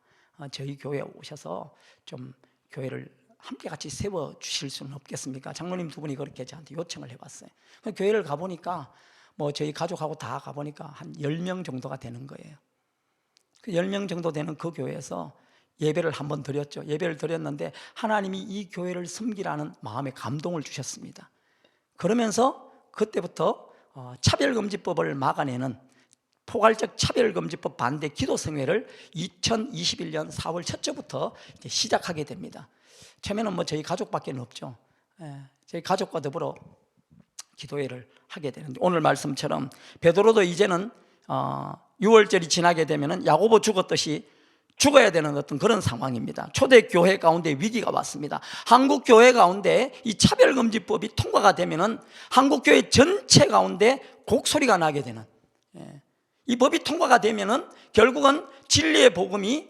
저희 교회에 오셔서 좀 교회를 함께 같이 세워주실 수는 없겠습니까? 장로님 두 분이 그렇게 저한테 요청을 해봤어요. 교회를 가보니까 뭐 저희 가족하고 다 가보니까 한 10명 정도가 되는 거예요. 그 10명 정도 되는 그 교회에서 예배를 한번 드렸죠. 예배를 드렸는데 하나님이 이 교회를 섬기라는 마음에 감동을 주셨습니다. 그러면서 그때부터 차별금지법을 막아내는 포괄적 차별금지법 반대 기도성회를 2021년 4월 첫 주부터 시작하게 됩니다. 처음에는 뭐 저희 가족밖에 없죠. 저희 가족과 더불어 기도회를 하게 되는데, 오늘 말씀처럼 베드로도 이제는 6월절이 지나게 되면 야고보 죽었듯이 죽어야 되는 어떤 그런 상황입니다. 초대 교회 가운데 위기가 왔습니다. 한국 교회 가운데 이 차별금지법이 통과가 되면은 한국 교회 전체 가운데 곡소리가 나게 되는, 이 법이 통과가 되면은 결국은 진리의 복음이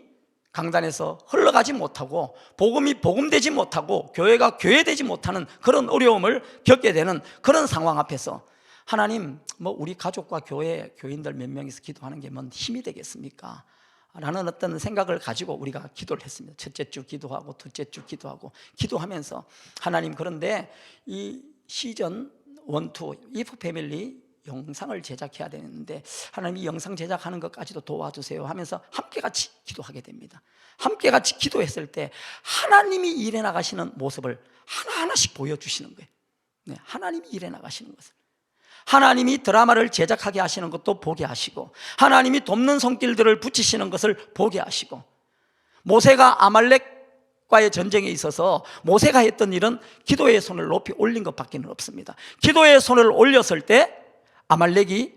강단에서 흘러가지 못하고 복음이 복음되지 못하고 교회가 교회되지 못하는 그런 어려움을 겪게 되는 그런 상황 앞에서 하나님, 뭐 우리 가족과 교회 교인들 몇 명이서 기도하는 게 뭔 힘이 되겠습니까? 라는 어떤 생각을 가지고 우리가 기도를 했습니다. 첫째 주 기도하고 둘째 주 기도하고 기도하면서 하나님, 그런데 이 시즌 1, 2 이프 패밀리 영상을 제작해야 되는데 하나님 이 영상 제작하는 것까지도 도와주세요 하면서 함께 같이 기도하게 됩니다. 함께 같이 기도했을 때 하나님이 일해 나가시는 모습을 하나하나씩 보여주시는 거예요. 하나님이 일해 나가시는 것을, 하나님이 드라마를 제작하게 하시는 것도 보게 하시고, 하나님이 돕는 손길들을 붙이시는 것을 보게 하시고, 모세가 아말렉과의 전쟁에 있어서 모세가 했던 일은 기도의 손을 높이 올린 것밖에 없습니다. 기도의 손을 올렸을 때 아말렉이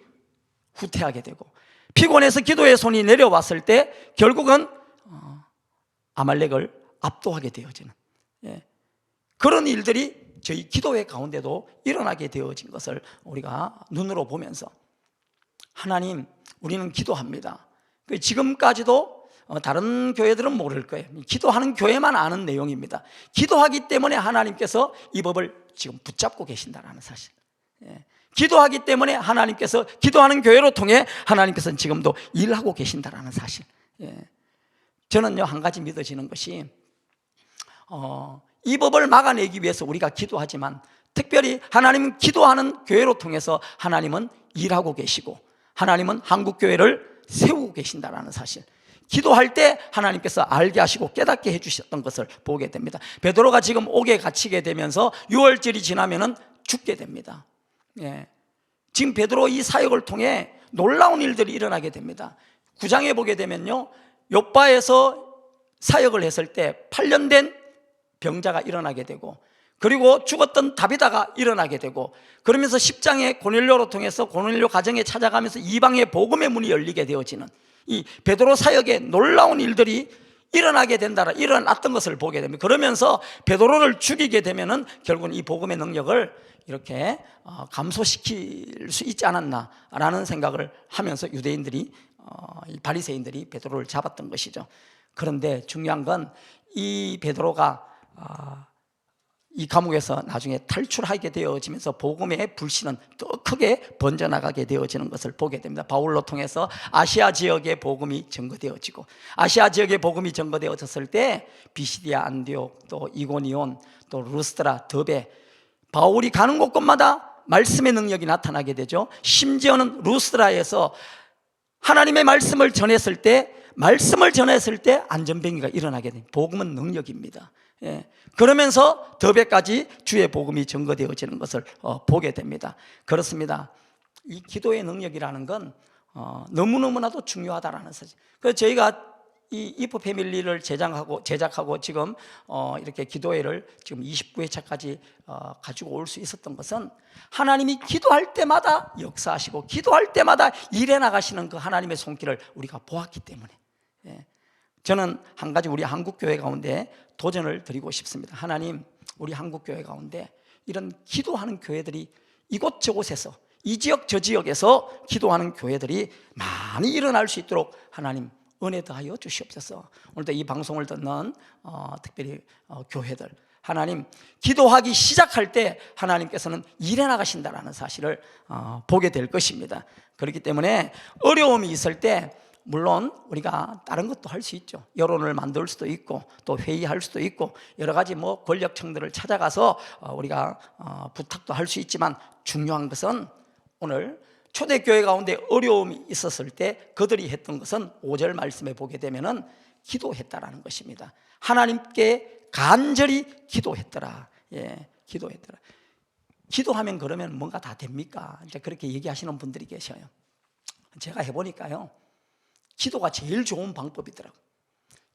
후퇴하게 되고, 피곤해서 기도의 손이 내려왔을 때 결국은 아말렉을 압도하게 되어지는, 그런 일들이 저희 기도회 가운데도 일어나게 되어진 것을 우리가 눈으로 보면서 하나님, 우리는 기도합니다. 지금까지도 다른 교회들은 모를 거예요. 기도하는 교회만 아는 내용입니다. 기도하기 때문에 하나님께서 이 법을 지금 붙잡고 계신다는 사실, 기도하기 때문에 하나님께서 기도하는 교회로 통해 하나님께서는 지금도 일하고 계신다는 사실, 저는요 한 가지 믿어지는 것이 이 법을 막아내기 위해서 우리가 기도하지만 특별히 하나님은 기도하는 교회로 통해서 하나님은 일하고 계시고 하나님은 한국교회를 세우고 계신다는 사실, 기도할 때 하나님께서 알게 하시고 깨닫게 해주셨던 것을 보게 됩니다. 베드로가 지금 옥에 갇히게 되면서 6월절이 지나면 죽게 됩니다. 지금 베드로 이 사역을 통해 놀라운 일들이 일어나게 됩니다. 9장에 보게 되면요, 욥바에서 사역을 했을 때 8년 된 병자가 일어나게 되고, 그리고 죽었던 다비다가 일어나게 되고, 그러면서 10장에 고넬료로 통해서 고넬료 가정에 찾아가면서 이방의 복음의 문이 열리게 되어지는 이 베드로 사역에 놀라운 일들이 일어나게 된다, 일어났던 것을 보게 됩니다. 그러면서 베드로를 죽이게 되면은 결국은 이 복음의 능력을 이렇게 감소시킬 수 있지 않았나라는 생각을 하면서 유대인들이, 바리새인들이 베드로를 잡았던 것이죠. 그런데 중요한 건 이 베드로가 이 감옥에서 나중에 탈출하게 되어지면서 복음의 불씨는 더 크게 번져나가게 되어지는 것을 보게 됩니다. 바울로 통해서 아시아 지역의 복음이 증거되어지고, 아시아 지역의 복음이 증거되어졌을 때 비시디아, 안디옥, 또 이고니온, 또 루스드라, 더베, 바울이 가는 곳곳마다 말씀의 능력이 나타나게 되죠. 심지어는 루스드라에서 하나님의 말씀을 전했을 때 안전병이가 일어나게 됩니다. 복음은 능력입니다. 그러면서 더베까지 주의 복음이 증거되어지는 것을 보게 됩니다. 그렇습니다. 이 기도의 능력이라는 건 너무너무나도 중요하다라는 사실. 그래서 저희가 이 이프 패밀리를 제작하고 지금 이렇게 기도회를 지금 29회차까지 가지고 올 수 있었던 것은 하나님이 기도할 때마다 역사하시고 기도할 때마다 일해 나가시는 그 하나님의 손길을 우리가 보았기 때문에, 저는 한 가지 우리 한국교회 가운데 도전을 드리고 싶습니다. 하나님, 우리 한국교회 가운데 이런 기도하는 교회들이 이곳저곳에서, 이 지역 저 지역에서 기도하는 교회들이 많이 일어날 수 있도록 하나님 은혜 더하여 주시옵소서. 오늘도 이 방송을 듣는 특별히 교회들, 하나님, 기도하기 시작할 때 하나님께서는 일해 나가신다라는 사실을 보게 될 것입니다. 그렇기 때문에 어려움이 있을 때 물론 우리가 다른 것도 할 수 있죠. 여론을 만들 수도 있고 또 회의할 수도 있고 여러 가지 권력층들을 찾아가서 우리가 부탁도 할 수 있지만, 중요한 것은 오늘 초대교회 가운데 어려움이 있었을 때 그들이 했던 것은 5절 말씀에 보게 되면은 기도했다라는 것입니다. 하나님께 간절히 기도했더라. 예, 기도했더라. 기도하면 그러면 뭔가 다 됩니까? 이제 그렇게 얘기하시는 분들이 계셔요. 제가 해보니까요, 기도가 제일 좋은 방법이더라고요.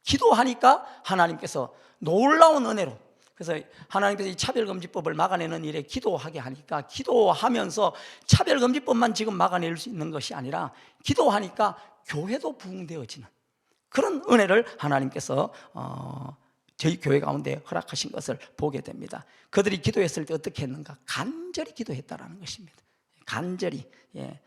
기도하니까 하나님께서 놀라운 은혜로, 그래서 하나님께서 이 차별금지법을 막아내는 일에 기도하게 하니까, 기도하면서 차별금지법만 지금 막아낼 수 있는 것이 아니라 기도하니까 교회도 부흥되어지는 그런 은혜를 하나님께서 저희 교회 가운데 허락하신 것을 보게 됩니다. 그들이 기도했을 때 어떻게 했는가? 간절히 기도했다라는 것입니다. 간절히. 예.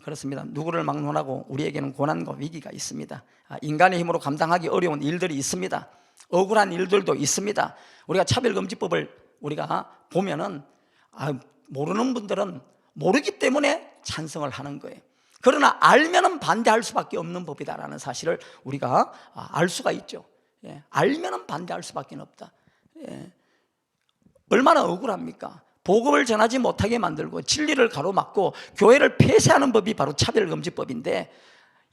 그렇습니다. 누구를 막론하고 우리에게는 고난과 위기가 있습니다. 인간의 힘으로 감당하기 어려운 일들이 있습니다. 억울한 일들도 있습니다. 우리가 차별금지법을 우리가 보면은 모르는 분들은 모르기 때문에 찬성을 하는 거예요. 그러나 알면은 반대할 수밖에 없는 법이다라는 사실을 우리가 알 수가 있죠. 예, 알면은 반대할 수밖에 없다. 예, 얼마나 억울합니까? 복음을 전하지 못하게 만들고 진리를 가로막고 교회를 폐쇄하는 법이 바로 차별금지법인데,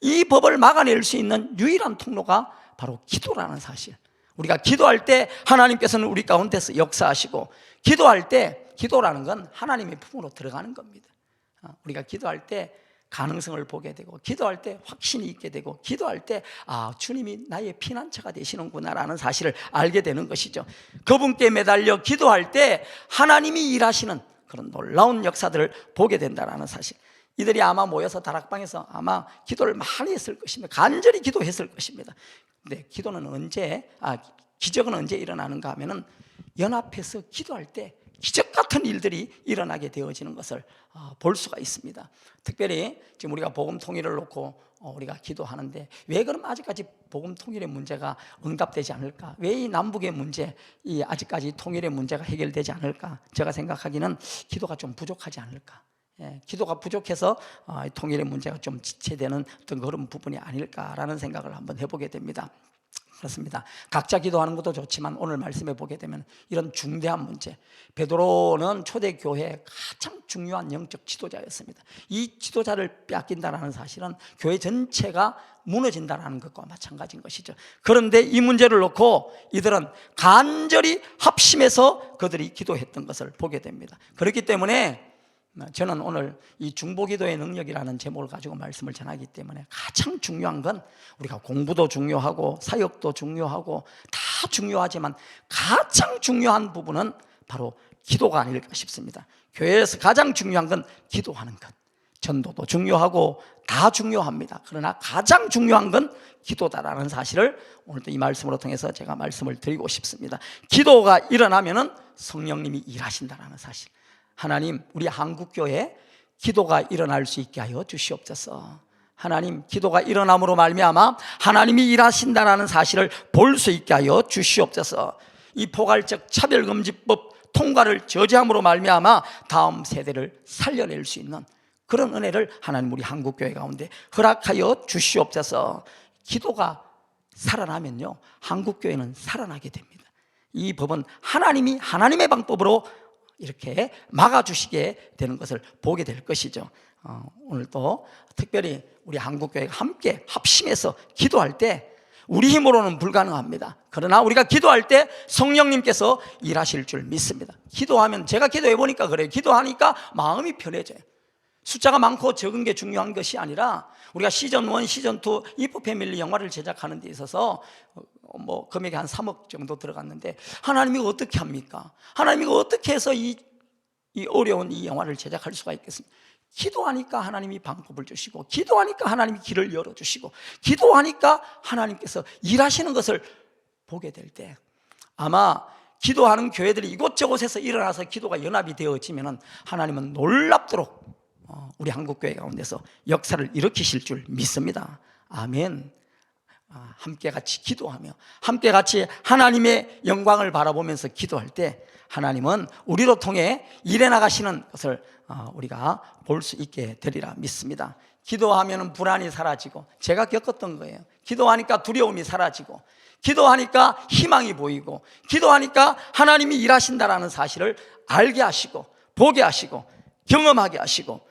이 법을 막아낼 수 있는 유일한 통로가 바로 기도라는 사실. 우리가 기도할 때 하나님께서는 우리 가운데서 역사하시고, 기도할 때, 기도라는 건 하나님의 품으로 들어가는 겁니다. 우리가 기도할 때 가능성을 보게 되고, 기도할 때 확신이 있게 되고, 기도할 때 주님이 나의 피난처가 되시는구나라는 사실을 알게 되는 것이죠. 그분께 매달려 기도할 때 하나님이 일하시는 그런 놀라운 역사들을 보게 된다는 사실. 이들이 아마 모여서 다락방에서 아마 기도를 많이 했을 것입니다. 간절히 기도했을 것입니다. 근데 기적은 언제 일어나는가 하면은 연합해서 기도할 때 기적 같은 일들이 일어나게 되어지는 것을 볼 수가 있습니다. 특별히 지금 우리가 복음 통일을 놓고 우리가 기도하는데, 왜 그럼 아직까지 복음 통일의 문제가 응답되지 않을까? 왜 이 남북의 문제, 이 아직까지 통일의 문제가 해결되지 않을까? 제가 생각하기는 기도가 좀 부족하지 않을까? 예, 기도가 부족해서 통일의 문제가 좀 지체되는 어떤 그런 부분이 아닐까라는 생각을 한번 해보게 됩니다. 그렇습니다. 각자 기도하는 것도 좋지만 오늘 말씀해 보게 되면 이런 중대한 문제, 베드로는 초대교회의 가장 중요한 영적 지도자였습니다. 이 지도자를 빼앗긴다는 사실은 교회 전체가 무너진다는 것과 마찬가지인 것이죠. 그런데 이 문제를 놓고 이들은 간절히 합심해서 그들이 기도했던 것을 보게 됩니다. 그렇기 때문에 저는 오늘 이 중보기도의 능력이라는 제목을 가지고 말씀을 전하기 때문에, 가장 중요한 건 우리가 공부도 중요하고 사역도 중요하고 다 중요하지만 가장 중요한 부분은 바로 기도가 아닐까 싶습니다. 교회에서 가장 중요한 건 기도하는 것. 전도도 중요하고 다 중요합니다. 그러나 가장 중요한 건 기도다라는 사실을 오늘도 이 말씀으로 통해서 제가 말씀을 드리고 싶습니다. 기도가 일어나면은 성령님이 일하신다라는 사실. 하나님, 우리 한국교회 기도가 일어날 수 있게 하여 주시옵소서. 하나님, 기도가 일어남으로 말미암아 하나님이 일하신다는 사실을 볼 수 있게 하여 주시옵소서. 이 포괄적 차별금지법 통과를 저지함으로 말미암아 다음 세대를 살려낼 수 있는 그런 은혜를 하나님 우리 한국교회 가운데 허락하여 주시옵소서. 기도가 살아나면요, 한국교회는 살아나게 됩니다. 이 법은 하나님이 하나님의 방법으로 이렇게 막아주시게 되는 것을 보게 될 것이죠. 오늘도 특별히 우리 한국교회가 함께 합심해서 기도할 때 우리 힘으로는 불가능합니다. 그러나 우리가 기도할 때 성령님께서 일하실 줄 믿습니다. 기도하면, 제가 기도해 보니까 그래요. 기도하니까 마음이 편해져요. 숫자가 많고 적은 게 중요한 것이 아니라, 우리가 시즌 1, 시즌 2 이프 패밀리 영화를 제작하는 데 있어서 금액이 한 3억 정도 들어갔는데, 하나님이 어떻게 합니까? 하나님이 어떻게 해서 이 어려운 이 영화를 제작할 수가 있겠습니까? 기도하니까 하나님이 방법을 주시고, 기도하니까 하나님이 길을 열어주시고, 기도하니까 하나님께서 일하시는 것을 보게 될 때, 아마 기도하는 교회들이 이곳저곳에서 일어나서 기도가 연합이 되어지면 하나님은 놀랍도록 우리 한국교회 가운데서 역사를 일으키실 줄 믿습니다. 아멘. 함께 같이 기도하며 함께 같이 하나님의 영광을 바라보면서 기도할 때 하나님은 우리로 통해 일해 나가시는 것을 우리가 볼 수 있게 되리라 믿습니다. 기도하면 불안이 사라지고, 제가 겪었던 거예요. 기도하니까 두려움이 사라지고, 기도하니까 희망이 보이고, 기도하니까 하나님이 일하신다라는 사실을 알게 하시고 보게 하시고 경험하게 하시고,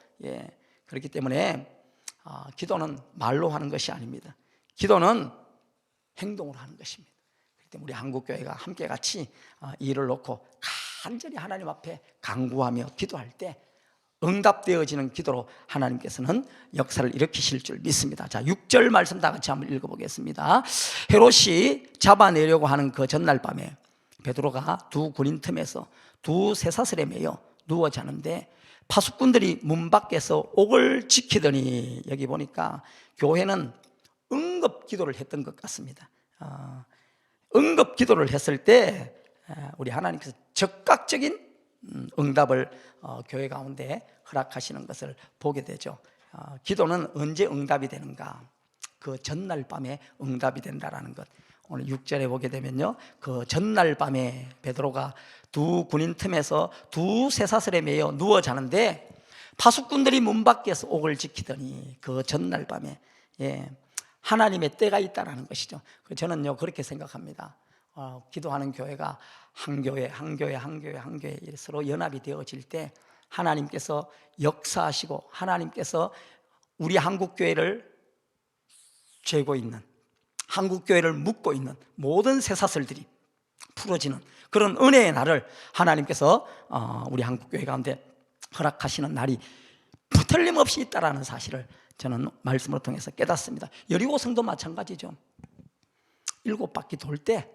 그렇기 때문에 기도는 말로 하는 것이 아닙니다. 기도는 행동으로 하는 것입니다. 그렇기 때문에 우리 한국교회가 함께 같이 이 일을 놓고 간절히 하나님 앞에 간구하며 기도할 때 응답되어지는 기도로 하나님께서는 역사를 일으키실 줄 믿습니다. 자, 6절 말씀 다 같이 한번 읽어보겠습니다. 헤롯이 잡아내려고 하는 그 전날 밤에 베드로가 두 군인 틈에서 두 쇠사슬에 매여 누워 자는데 파수꾼들이 문 밖에서 옥을 지키더니, 여기 보니까 교회는 응급 기도를 했던 것 같습니다. 응급 기도를 했을 때 우리 하나님께서 적극적인 응답을 교회 가운데 허락하시는 것을 보게 되죠. 기도는 언제 응답이 되는가? 그 전날 밤에 응답이 된다라는 것. 오늘 6절에 보게 되면요, 그 전날 밤에 베드로가 두 군인 틈에서 두 쇠사슬에 매여 누워 자는데 파수꾼들이 문 밖에서 옥을 지키더니, 그 전날 밤에 하나님의 때가 있다라는 것이죠. 저는요 그렇게 생각합니다. 기도하는 교회가 한 교회 서로 연합이 되어질 때 하나님께서 역사하시고, 하나님께서 우리 한국교회를 쥐고 있는, 한국교회를 묶고 있는 모든 쇠사슬들이 풀어지는 그런 은혜의 날을 하나님께서 우리 한국교회 가운데 허락하시는 날이 틀림없이 있다라는 사실을 저는 말씀을 통해서 깨닫습니다. 여리고성도 마찬가지죠. 7바퀴 돌 때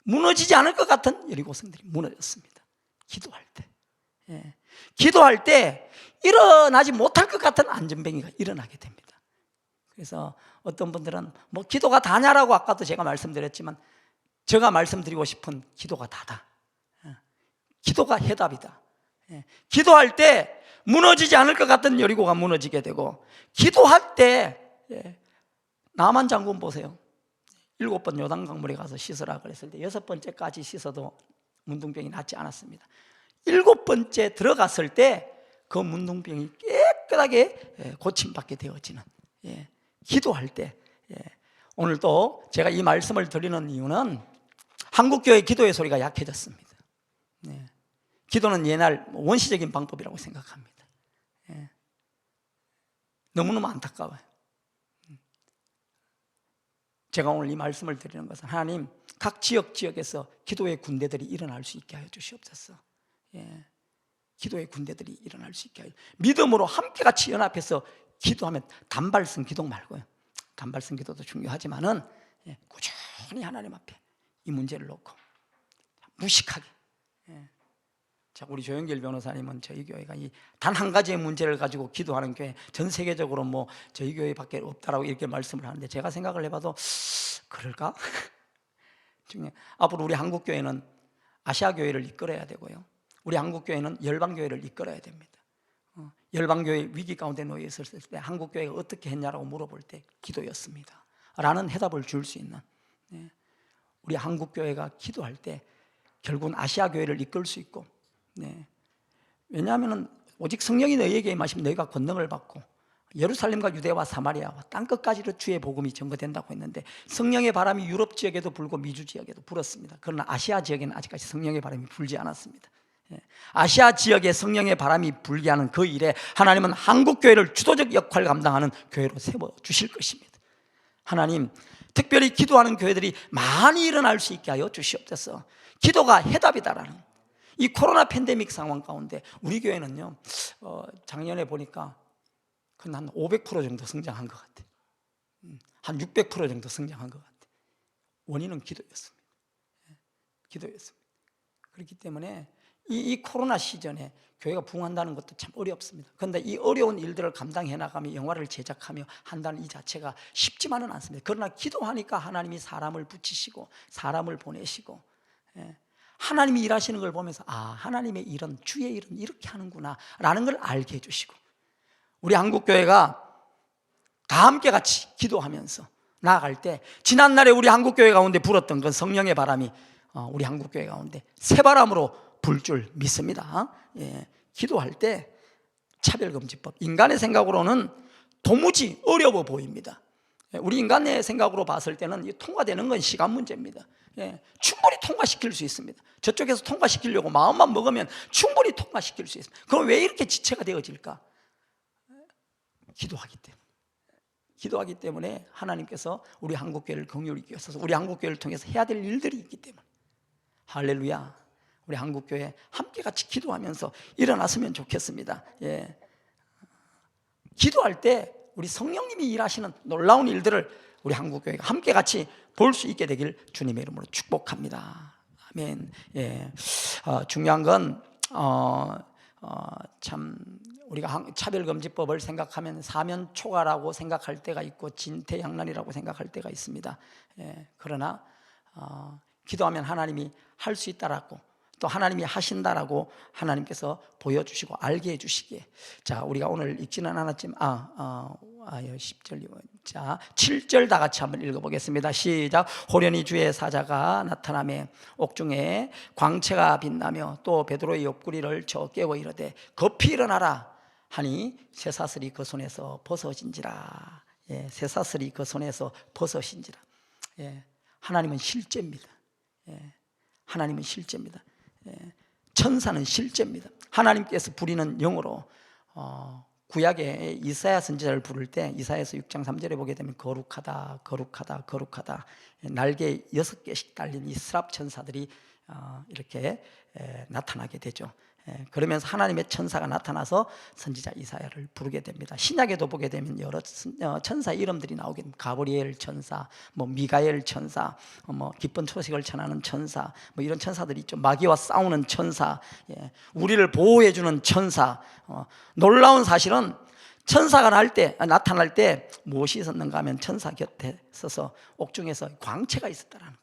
무너지지 않을 것 같은 여리고성들이 무너졌습니다. 기도할 때, 기도할 때 일어나지 못할 것 같은 안전뱅이가 일어나게 됩니다. 그래서 어떤 분들은 뭐 기도가 다냐라고 아까도 제가 말씀드렸지만, 제가 말씀드리고 싶은 기도가 다다. 기도가 해답이다. 기도할 때 무너지지 않을 것 같은 여리고가 무너지게 되고, 기도할 때 나만 장군 보세요. 7번 요단강물에 가서 씻으라 그랬을 때 6번째까지 씻어도 문둥병이 낫지 않았습니다. 7번째 들어갔을 때 그 문둥병이 깨끗하게 고침받게 되어지는, 기도할 때. 오늘 또 제가 이 말씀을 드리는 이유는 한국교회 기도의 소리가 약해졌습니다. 기도는 옛날 원시적인 방법이라고 생각합니다. 너무너무 안타까워요. 제가 오늘 이 말씀을 드리는 것은, 하나님 각 지역에서 기도의 군대들이 일어날 수 있게 하여 주시옵소서. 기도의 군대들이 일어날 수 있게 하여, 믿음으로 함께 같이 연합해서 기도하면, 단발성 기도 말고요, 단발성 기도도 중요하지만은 꾸준히 하나님 앞에 이 문제를 놓고 무식하게. 자, 우리 조영길 변호사님은 저희 교회가 이 단 한 가지의 문제를 가지고 기도하는 교회, 전 세계적으로 뭐 저희 교회밖에 없다라고 이렇게 말씀을 하는데, 제가 생각을 해봐도 그럴까? 앞으로 우리 한국 교회는 아시아 교회를 이끌어야 되고요, 우리 한국 교회는 열방 교회를 이끌어야 됩니다. 열방 교회 위기 가운데 놓여 있었을 때 한국 교회가 어떻게 했냐라고 물어볼 때 기도였습니다 라는 해답을 줄 수 있는, 우리 한국 교회가 기도할 때 결국은 아시아 교회를 이끌 수 있고, 왜냐하면 오직 성령이 너희에게 임하시면 너희가 권능을 받고 예루살렘과 유대와 사마리아와 땅끝까지로 주의 복음이 전거된다고 했는데, 성령의 바람이 유럽 지역에도 불고 미주 지역에도 불었습니다. 그러나 아시아 지역에는 아직까지 성령의 바람이 불지 않았습니다. 아시아 지역에 성령의 바람이 불게 하는 그 일에 하나님은 한국교회를 주도적 역할을 감당하는 교회로 세워주실 것입니다. 하나님, 특별히 기도하는 교회들이 많이 일어날 수 있게 하여 주시옵소서. 기도가 해답이다라는 이 코로나 팬데믹 상황 가운데 우리 교회는요, 작년에 보니까 한 500% 정도 성장한 것 같아요. 한 600% 정도 성장한 것 같아요. 원인은 기도였습니다. 기도였습니다. 그렇기 때문에 이 코로나 시즌에 교회가 부흥한다는 것도 참 어렵습니다. 그런데 이 어려운 일들을 감당해 나가며 영화를 제작하며 한다는 이 자체가 쉽지만은 않습니다. 그러나 기도하니까 하나님이 사람을 붙이시고 사람을 보내시고, 하나님이 일하시는 걸 보면서 하나님의 일은, 주의 일은 이렇게 하는구나 라는 걸 알게 해주시고, 우리 한국교회가 다 함께 같이 기도하면서 나아갈 때 지난날에 우리 한국교회 가운데 불었던 그 성령의 바람이 우리 한국교회 가운데 새바람으로 불 줄 믿습니다. 기도할 때 차별금지법, 인간의 생각으로는 도무지 어려워 보입니다. 우리 인간의 생각으로 봤을 때는 통과되는 건 시간 문제입니다. 충분히 통과시킬 수 있습니다. 저쪽에서 통과시키려고 마음만 먹으면 충분히 통과시킬 수 있습니다. 그럼 왜 이렇게 지체가 되어질까? 기도하기 때문에 하나님께서 우리 한국교회를 긍휼히 여기셔서 우리 한국교회를 통해서 해야 될 일들이 있기 때문에, 할렐루야, 우리 한국교회 함께 같이 기도하면서 일어났으면 좋겠습니다. 기도할 때 우리 성령님이 일하시는 놀라운 일들을 우리 한국교회가 함께 같이 볼 수 있게 되길 주님의 이름으로 축복합니다. 아멘. 중요한 건 참 우리가 차별금지법을 생각하면 사면초가라고 생각할 때가 있고 진퇴양난이라고 생각할 때가 있습니다. 그러나 기도하면 하나님이 할 수 있다라고, 또 하나님이 하신다라고 하나님께서 보여주시고 알게 해주시기에, 자, 우리가 오늘 읽지는 않았지만 10절, 자 7절 다 같이 한번 읽어보겠습니다. 시작. 호련히 주의 사자가 나타나매 옥중에 광채가 빛나며 또 베드로의 옆구리를 쳐 깨워 이르되 급히 일어나라 하니 쇠사슬이 그 손에서 벗어진지라. 쇠사슬이 그 손에서 벗어진지라. 하나님은 실제입니다. 하나님은 실제입니다. 천사는 실제입니다. 하나님께서 부리는 영으로 구약의 이사야 선지자를 부를 때 이사야서 6장 3절에 보게 되면 거룩하다 거룩하다 거룩하다, 날개 6개씩 달린 이 스랍 천사들이 이렇게 나타나게 되죠. 그러면서 하나님의 천사가 나타나서 선지자 이사야를 부르게 됩니다. 신약에도 보게 되면 여러 천사 이름들이 나오게 됩니다. 가브리엘 천사, 미가엘 천사, 기쁜 소식을 전하는 천사, 이런 천사들이 있죠. 마귀와 싸우는 천사, 우리를 보호해주는 천사. 놀라운 사실은 천사가 나타날 때 무엇이 있었는가 하면 천사 곁에 서서 옥중에서 광채가 있었다는 것.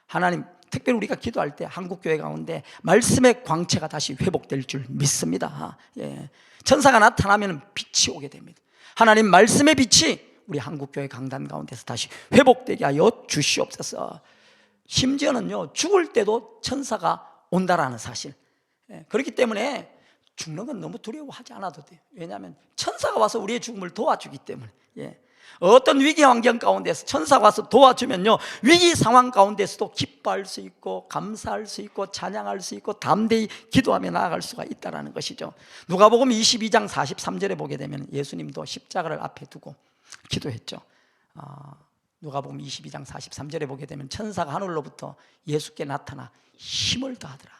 하나님, 특별히 우리가 기도할 때 한국교회 가운데 말씀의 광채가 다시 회복될 줄 믿습니다. 천사가 나타나면 빛이 오게 됩니다. 하나님 말씀의 빛이 우리 한국교회 강단 가운데서 다시 회복되게 하여 주시옵소서. 심지어는요, 죽을 때도 천사가 온다라는 사실. 그렇기 때문에 죽는 건 너무 두려워하지 않아도 돼요. 왜냐하면 천사가 와서 우리의 죽음을 도와주기 때문에. 어떤 위기 환경 가운데서 천사가 와서 도와주면요, 위기 상황 가운데서도 기뻐할 수 있고 감사할 수 있고 찬양할 수 있고 담대히 기도하며 나아갈 수가 있다는 것이죠. 누가복음 22장 43절에 보게 되면 예수님도 십자가를 앞에 두고 기도했죠. 누가복음 22장 43절에 보게 되면 천사가 하늘로부터 예수께 나타나 힘을 더하더라.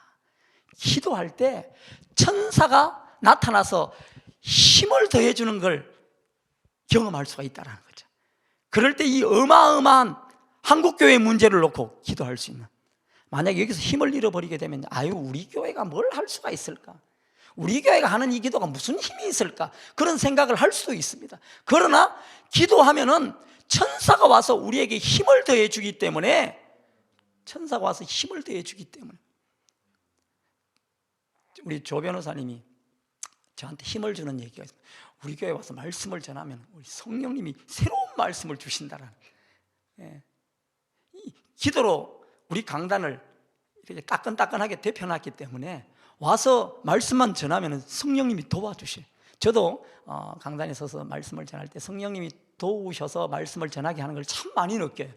기도할 때 천사가 나타나서 힘을 더해주는 걸 경험할 수가 있다는 거죠. 그럴 때 이 어마어마한 한국교회의 문제를 놓고 기도할 수 있는, 만약에 여기서 힘을 잃어버리게 되면 우리 교회가 뭘 할 수가 있을까? 우리 교회가 하는 이 기도가 무슨 힘이 있을까? 그런 생각을 할 수도 있습니다. 그러나 기도하면은 천사가 와서 우리에게 힘을 더해 주기 때문에, 천사가 와서 힘을 더해 주기 때문에 우리 조 변호사님이 저한테 힘을 주는 얘기가 있습니다. 우리 교회 와서 말씀을 전하면 우리 성령님이 새로운 말씀을 주신다라는, 이 기도로 우리 강단을 이렇게 따끈따끈하게 데펴놨기 때문에 와서 말씀만 전하면 성령님이 도와주셔요. 저도 강단에 서서 말씀을 전할 때 성령님이 도우셔서 말씀을 전하게 하는 걸 참 많이 느껴요.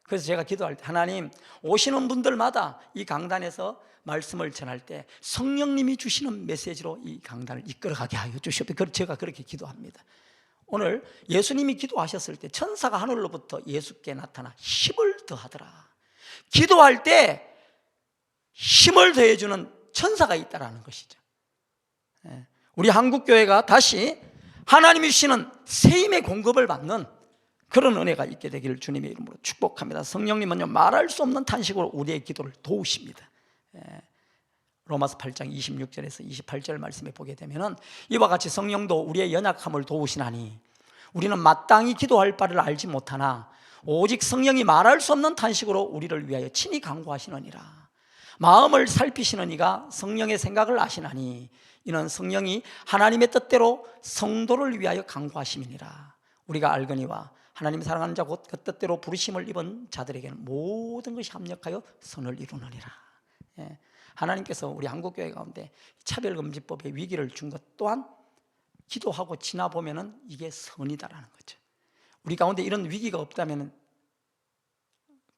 그래서 제가 기도할 때, 하나님, 오시는 분들마다 이 강단에서 말씀을 전할 때 성령님이 주시는 메시지로 이 강단을 이끌어가게 하여 주시옵소서. 제가 그렇게 기도합니다. 오늘 예수님이 기도하셨을 때 천사가 하늘로부터 예수께 나타나 힘을 더하더라. 기도할 때 힘을 더해주는 천사가 있다는 것이죠. 우리 한국교회가 다시 하나님이 주시는 세임의 공급을 받는 그런 은혜가 있게 되기를 주님의 이름으로 축복합니다. 성령님은요, 말할 수 없는 탄식으로 우리의 기도를 도우십니다. 로마서 8장 26절에서 28절 말씀에 보게 되면은 이와 같이 성령도 우리의 연약함을 도우시나니 우리는 마땅히 기도할 바를 알지 못하나 오직 성령이 말할 수 없는 탄식으로 우리를 위하여 친히 간구하시느니라. 마음을 살피시는 이가 성령의 생각을 아시나니 이는 성령이 하나님의 뜻대로 성도를 위하여 간구하심이니라. 우리가 알거니와 하나님 사랑하는 자 곧 그 뜻대로 부르심을 입은 자들에게는 모든 것이 합력하여 선을 이루느니라. 예. 하나님께서 우리 한국교회 가운데 차별금지법의 위기를 준 것 또한 기도하고 지나보면 이게 선이다라는 거죠. 우리 가운데 이런 위기가 없다면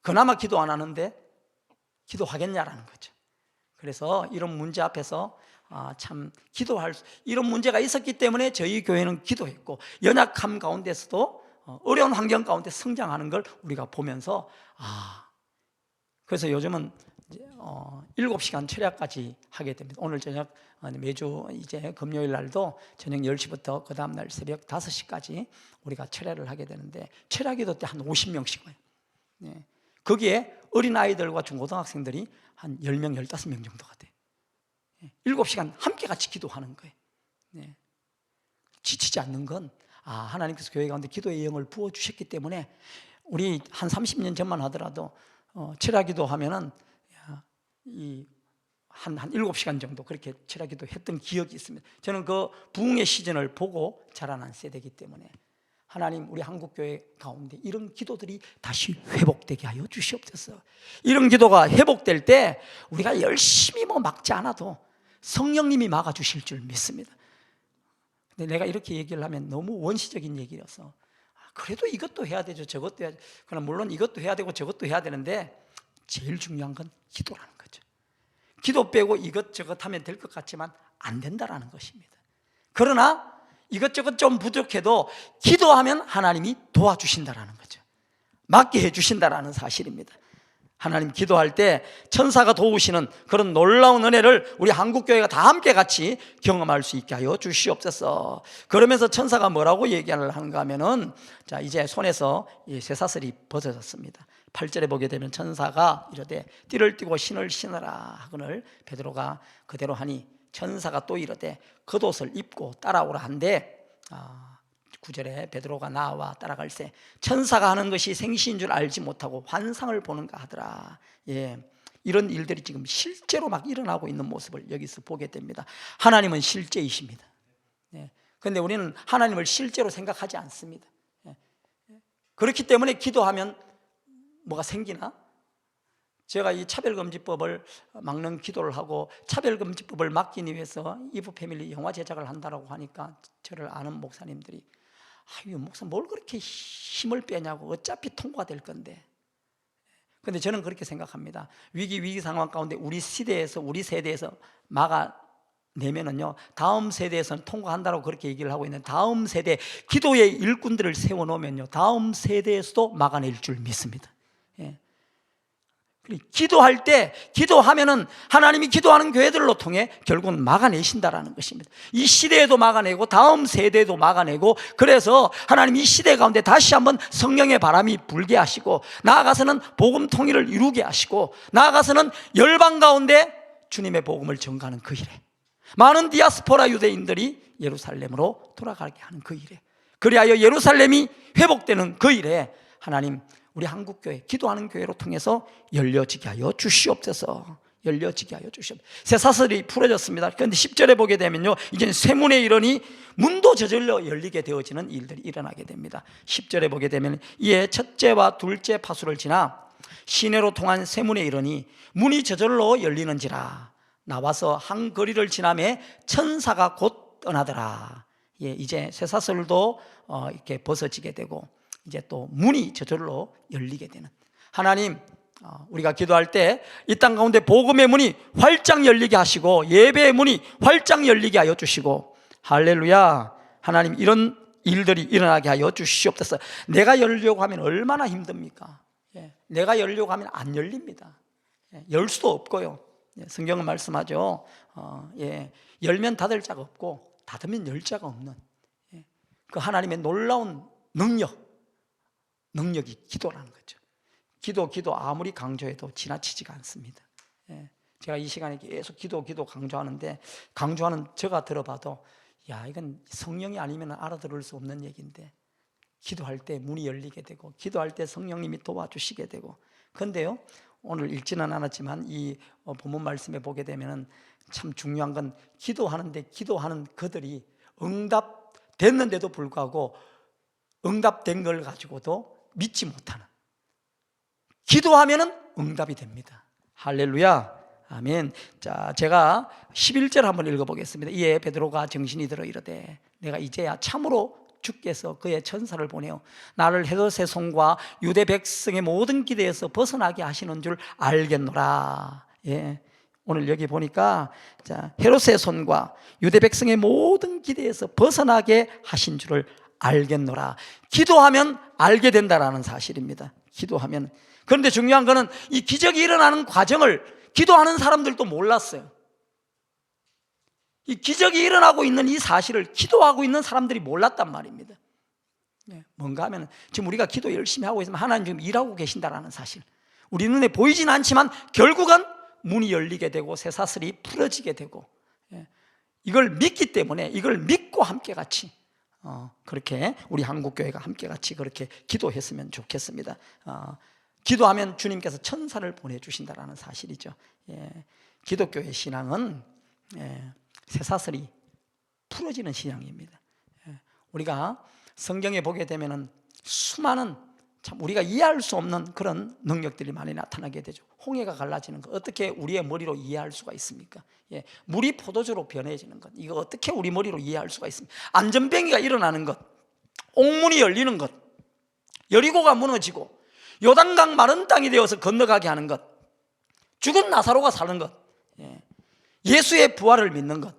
그나마 기도 안 하는데 기도하겠냐라는 거죠. 그래서 이런 문제 앞에서 참 이런 문제가 있었기 때문에 저희 교회는 기도했고, 연약함 가운데서도 어려운 환경 가운데 성장하는 걸 우리가 보면서 그래서 요즘은 7시간 철야까지 하게 됩니다. 오늘 저녁 매주 이제 금요일 날도 저녁 10시부터 그 다음 날 새벽 5시까지 우리가 철야를 하게 되는데, 철야기도 때 한 50명씩 와요. 네. 거기에 어린아이들과 중고등학생들이 한 10명, 15명 정도가 돼요. 7시간 함께 같이 기도하는 거예요. 네. 지치지 않는 건 하나님께서 교회 가운데 기도의 영을 부어주셨기 때문에, 우리 한 30년 전만 하더라도 철야기도 하면은 한 7시간 정도 그렇게 철야기도 했던 기억이 있습니다. 저는 그 부흥의 시즌을 보고 자라난 세대이기 때문에 하나님 우리 한국교회 가운데 이런 기도들이 다시 회복되게 하여 주시옵소서. 이런 기도가 회복될 때 우리가 열심히 막지 않아도 성령님이 막아주실 줄 믿습니다. 근데 내가 이렇게 얘기를 하면 너무 원시적인 얘기라서 그래도 이것도 해야 되죠, 저것도 해야 되죠. 그러나 물론 이것도 해야 되고 저것도 해야 되는데 제일 중요한 건 기도라는 거죠. 기도 빼고 이것저것 하면 될 것 같지만 안 된다라는 것입니다. 그러나 이것저것 좀 부족해도 기도하면 하나님이 도와주신다라는 거죠. 맞게 해주신다라는 사실입니다. 하나님 기도할 때 천사가 도우시는 그런 놀라운 은혜를 우리 한국교회가 다 함께 같이 경험할 수 있게 하여 주시옵소서. 그러면서 천사가 뭐라고 얘기를 하는가 하면은, 자, 이제 손에서 이 쇠사슬이 벗어졌습니다. 8절에 보게 되면 천사가 이르되 띠를 띠고 신을 신으라 하거늘 베드로가 그대로 하니 천사가 또 이르되 겉옷을 입고 따라오라 한데 9절에 베드로가 나와 따라갈새 천사가 하는 것이 생시인 줄 알지 못하고 환상을 보는가 하더라. 예, 이런 일들이 지금 실제로 막 일어나고 있는 모습을 여기서 보게 됩니다. 하나님은 실제이십니다. 예, 그런데 우리는 하나님을 실제로 생각하지 않습니다. 예, 그렇기 때문에 기도하면 뭐가 생기나? 제가 이 차별금지법을 막는 기도를 하고 차별금지법을 막기 위해서 이브 패밀리 영화 제작을 한다고 하니까 저를 아는 목사님들이 목사 뭘 그렇게 힘을 빼냐고, 어차피 통과될 건데. 그런데 저는 그렇게 생각합니다. 위기 상황 가운데 우리 시대에서, 우리 세대에서 막아내면은요, 다음 세대에서는 통과한다고 그렇게 얘기를 하고 있는 다음 세대 기도의 일꾼들을 세워놓으면요, 다음 세대에서도 막아낼 줄 믿습니다. 예. 기도할 때, 기도하면은 하나님이 기도하는 교회들로 통해 결국은 막아내신다라는 것입니다. 이 시대에도 막아내고 다음 세대에도 막아내고, 그래서 하나님 이 시대 가운데 다시 한번 성령의 바람이 불게 하시고, 나아가서는 복음 통일을 이루게 하시고, 나아가서는 열방 가운데 주님의 복음을 전가하는 그 일에, 많은 디아스포라 유대인들이 예루살렘으로 돌아가게 하는 그 일에, 그리하여 예루살렘이 회복되는 그 일에 하나님 우리 한국교회, 기도하는 교회로 통해서 열려지게 하여 주시옵소서. 열려지게 하여 주시옵소서. 쇠사슬이 풀어졌습니다. 그런데 10절에 보게 되면요, 이제 쇠문에 이르니 문도 저절로 열리게 되어지는 일들이 일어나게 됩니다. 10절에 보게 되면 이에 첫째와 둘째 파수를 지나 시내로 통한 쇠문에 이르니 문이 저절로 열리는지라. 나와서 한 거리를 지나매 천사가 곧 떠나더라. 예, 이제 쇠사슬도 이렇게 벗어지게 되고, 이제 또 문이 저절로 열리게 되는, 하나님 우리가 기도할 때 이 땅 가운데 복음의 문이 활짝 열리게 하시고 예배의 문이 활짝 열리게 하여 주시고, 할렐루야. 하나님 이런 일들이 일어나게 하여 주시옵소서. 내가 열려고 하면 얼마나 힘듭니까? 내가 열려고 하면 안 열립니다. 열 수도 없고요. 성경은 말씀하죠. 열면 닫을 자가 없고 닫으면 열 자가 없는 그 하나님의 놀라운 능력이 기도라는 거죠. 기도 아무리 강조해도 지나치지가 않습니다. 제가 이 시간에 계속 기도 강조하는데, 강조하는 제가 들어봐도 이건 성령이 아니면 알아들을 수 없는 얘기인데, 기도할 때 문이 열리게 되고, 기도할 때 성령님이 도와주시게 되고. 그런데요, 오늘 읽지는 않았지만 이 본문 말씀에 보게 되면 참 중요한 건, 기도하는 그들이 응답됐는데도 불구하고 응답된 걸 가지고도 믿지 못하는, 기도하면은 응답이 됩니다. 할렐루야, 아멘. 자, 제가 11절 한번 읽어보겠습니다. 이에 베드로가 정신이 들어 이르되 내가 이제야 참으로 주께서 그의 천사를 보내어 나를 헤롯의 손과 유대 백성의 모든 기대에서 벗어나게 하시는 줄 알겠노라. 예. 오늘 여기 보니까, 자, 헤롯의 손과 유대 백성의 모든 기대에서 벗어나게 하신 줄을 알겠노라. 기도하면 알게 된다라는 사실입니다. 기도하면. 그런데 중요한 거는 이 기적이 일어나는 과정을 기도하는 사람들도 몰랐어요. 이 기적이 일어나고 있는 이 사실을 기도하고 있는 사람들이 몰랐단 말입니다. 뭔가 하면 지금 우리가 기도 열심히 하고 있으면 하나님 지금 일하고 계신다라는 사실, 우리 눈에 보이진 않지만 결국은 문이 열리게 되고 쇠사슬이 풀어지게 되고, 이걸 믿기 때문에 이걸 믿고 함께 같이 그렇게 우리 한국교회가 함께 같이 그렇게 기도했으면 좋겠습니다. 기도하면 주님께서 천사를 보내주신다라는 사실이죠. 기독교의 신앙은 쇠사슬이 풀어지는 신앙입니다. 우리가 성경에 보게 되면은 수많은 참 우리가 이해할 수 없는 그런 능력들이 많이 나타나게 되죠. 홍해가 갈라지는 것, 어떻게 우리의 머리로 이해할 수가 있습니까? 물이 포도주로 변해지는 것, 이거 어떻게 우리 머리로 이해할 수가 있습니까? 안전병이가 일어나는 것, 옥문이 열리는 것, 여리고가 무너지고 요단강 마른 땅이 되어서 건너가게 하는 것, 죽은 나사로가 사는 것, 예수의 부활을 믿는 것,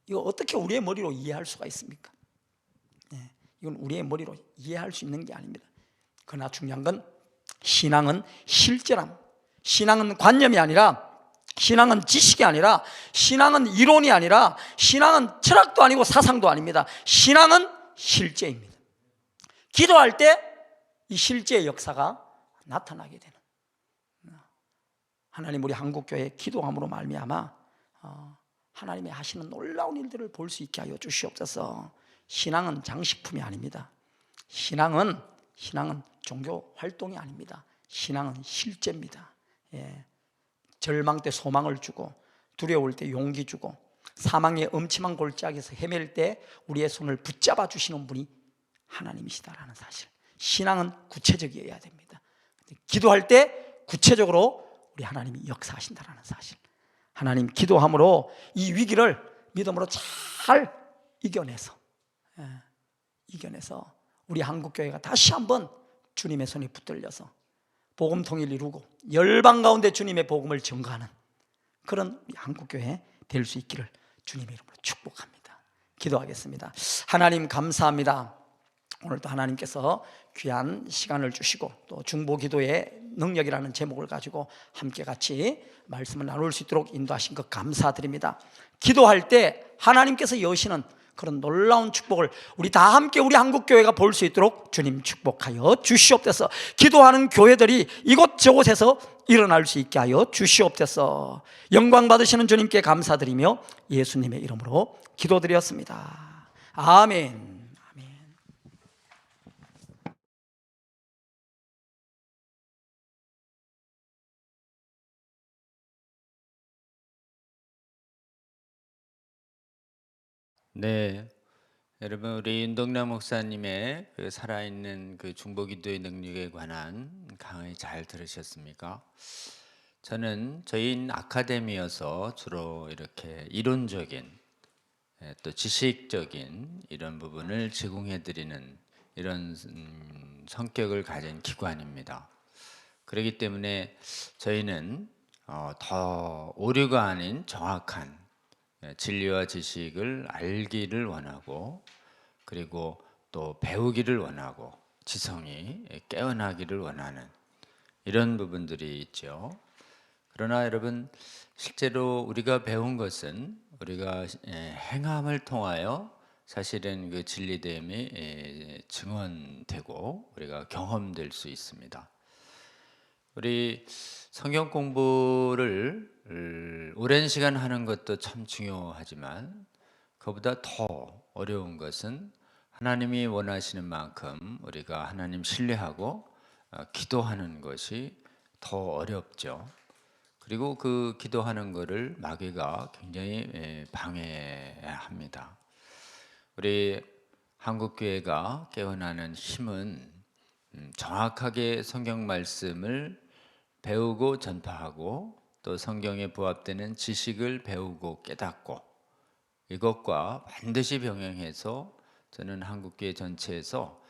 이거 어떻게 우리의 머리로 이해할 수가 있습니까? 이건 우리의 머리로 이해할 수 있는 게 아닙니다. 그러나 중요한 건 신앙은 실제람, 신앙은 관념이 아니라, 신앙은 지식이 아니라, 신앙은 이론이 아니라, 신앙은 철학도 아니고 사상도 아닙니다. 신앙은 실제입니다. 기도할 때 이 실제의 역사가 나타나게 되는, 하나님 우리 한국교회 기도함으로 말미암아 하나님의 하시는 놀라운 일들을 볼 수 있게 하여 주시옵소서. 신앙은 장식품이 아닙니다. 신앙은 종교 활동이 아닙니다. 신앙은 실제입니다. 절망 때 소망을 주고, 두려울 때 용기 주고, 사망의 엄침한 골짜기에서 헤맬 때 우리의 손을 붙잡아 주시는 분이 하나님이시다라는 사실. 신앙은 구체적이어야 됩니다. 기도할 때 구체적으로 우리 하나님이 역사하신다라는 사실. 하나님, 기도함으로 이 위기를 믿음으로 잘 이겨내서 우리 한국교회가 다시 한번 주님의 손에 붙들려서 복음 통일 이루고 열방 가운데 주님의 복음을 전가하는 그런 우리 한국교회 될 수 있기를 주님의 이름으로 축복합니다. 기도하겠습니다. 하나님 감사합니다. 오늘도 하나님께서 귀한 시간을 주시고 또 중보기도의 능력이라는 제목을 가지고 함께 같이 말씀을 나눌 수 있도록 인도하신 것 감사드립니다. 기도할 때 하나님께서 여시는 그런 놀라운 축복을 우리 다 함께 우리 한국교회가 볼 수 있도록 주님 축복하여 주시옵소서. 기도하는 교회들이 이곳저곳에서 일어날 수 있게 하여 주시옵소서. 영광 받으시는 주님께 감사드리며 예수님의 이름으로 기도드렸습니다. 아멘. 네, 여러분 우리 윤동남 목사님의 그 살아있는 그 중보기도의 능력에 관한 강의 잘 들으셨습니까? 저는 저희 아카데미여서 주로 이렇게 이론적인 또 지식적인 이런 부분을 제공해드리는 이런 성격을 가진 기관입니다. 그렇기 때문에 저희는 더 오류가 아닌 정확한 진리와 지식을 알기를 원하고, 그리고 또 배우기를 원하고 지성이 깨어나기를 원하는 이런 부분들이 있죠. 그러나 여러분, 실제로 우리가 배운 것은 우리가 행함을 통하여 사실은 그 진리됨이 증언되고 우리가 경험될 수 있습니다. 우리 성경 공부를 오랜 시간 하는 것도 참 중요하지만 그보다 더 어려운 것은 하나님이 원하시는 만큼 우리가 하나님 신뢰하고 기도하는 것이 더 어렵죠. 그리고 그 기도하는 것을 마귀가 굉장히 방해합니다. 우리 한국교회가 깨어나는 힘은 정확하게 성경 말씀을 배우고 전파하고 또 성경에 부합되는 지식을 배우고 깨닫고 이것과 반드시 병행해서 저는 한국교회 전체에서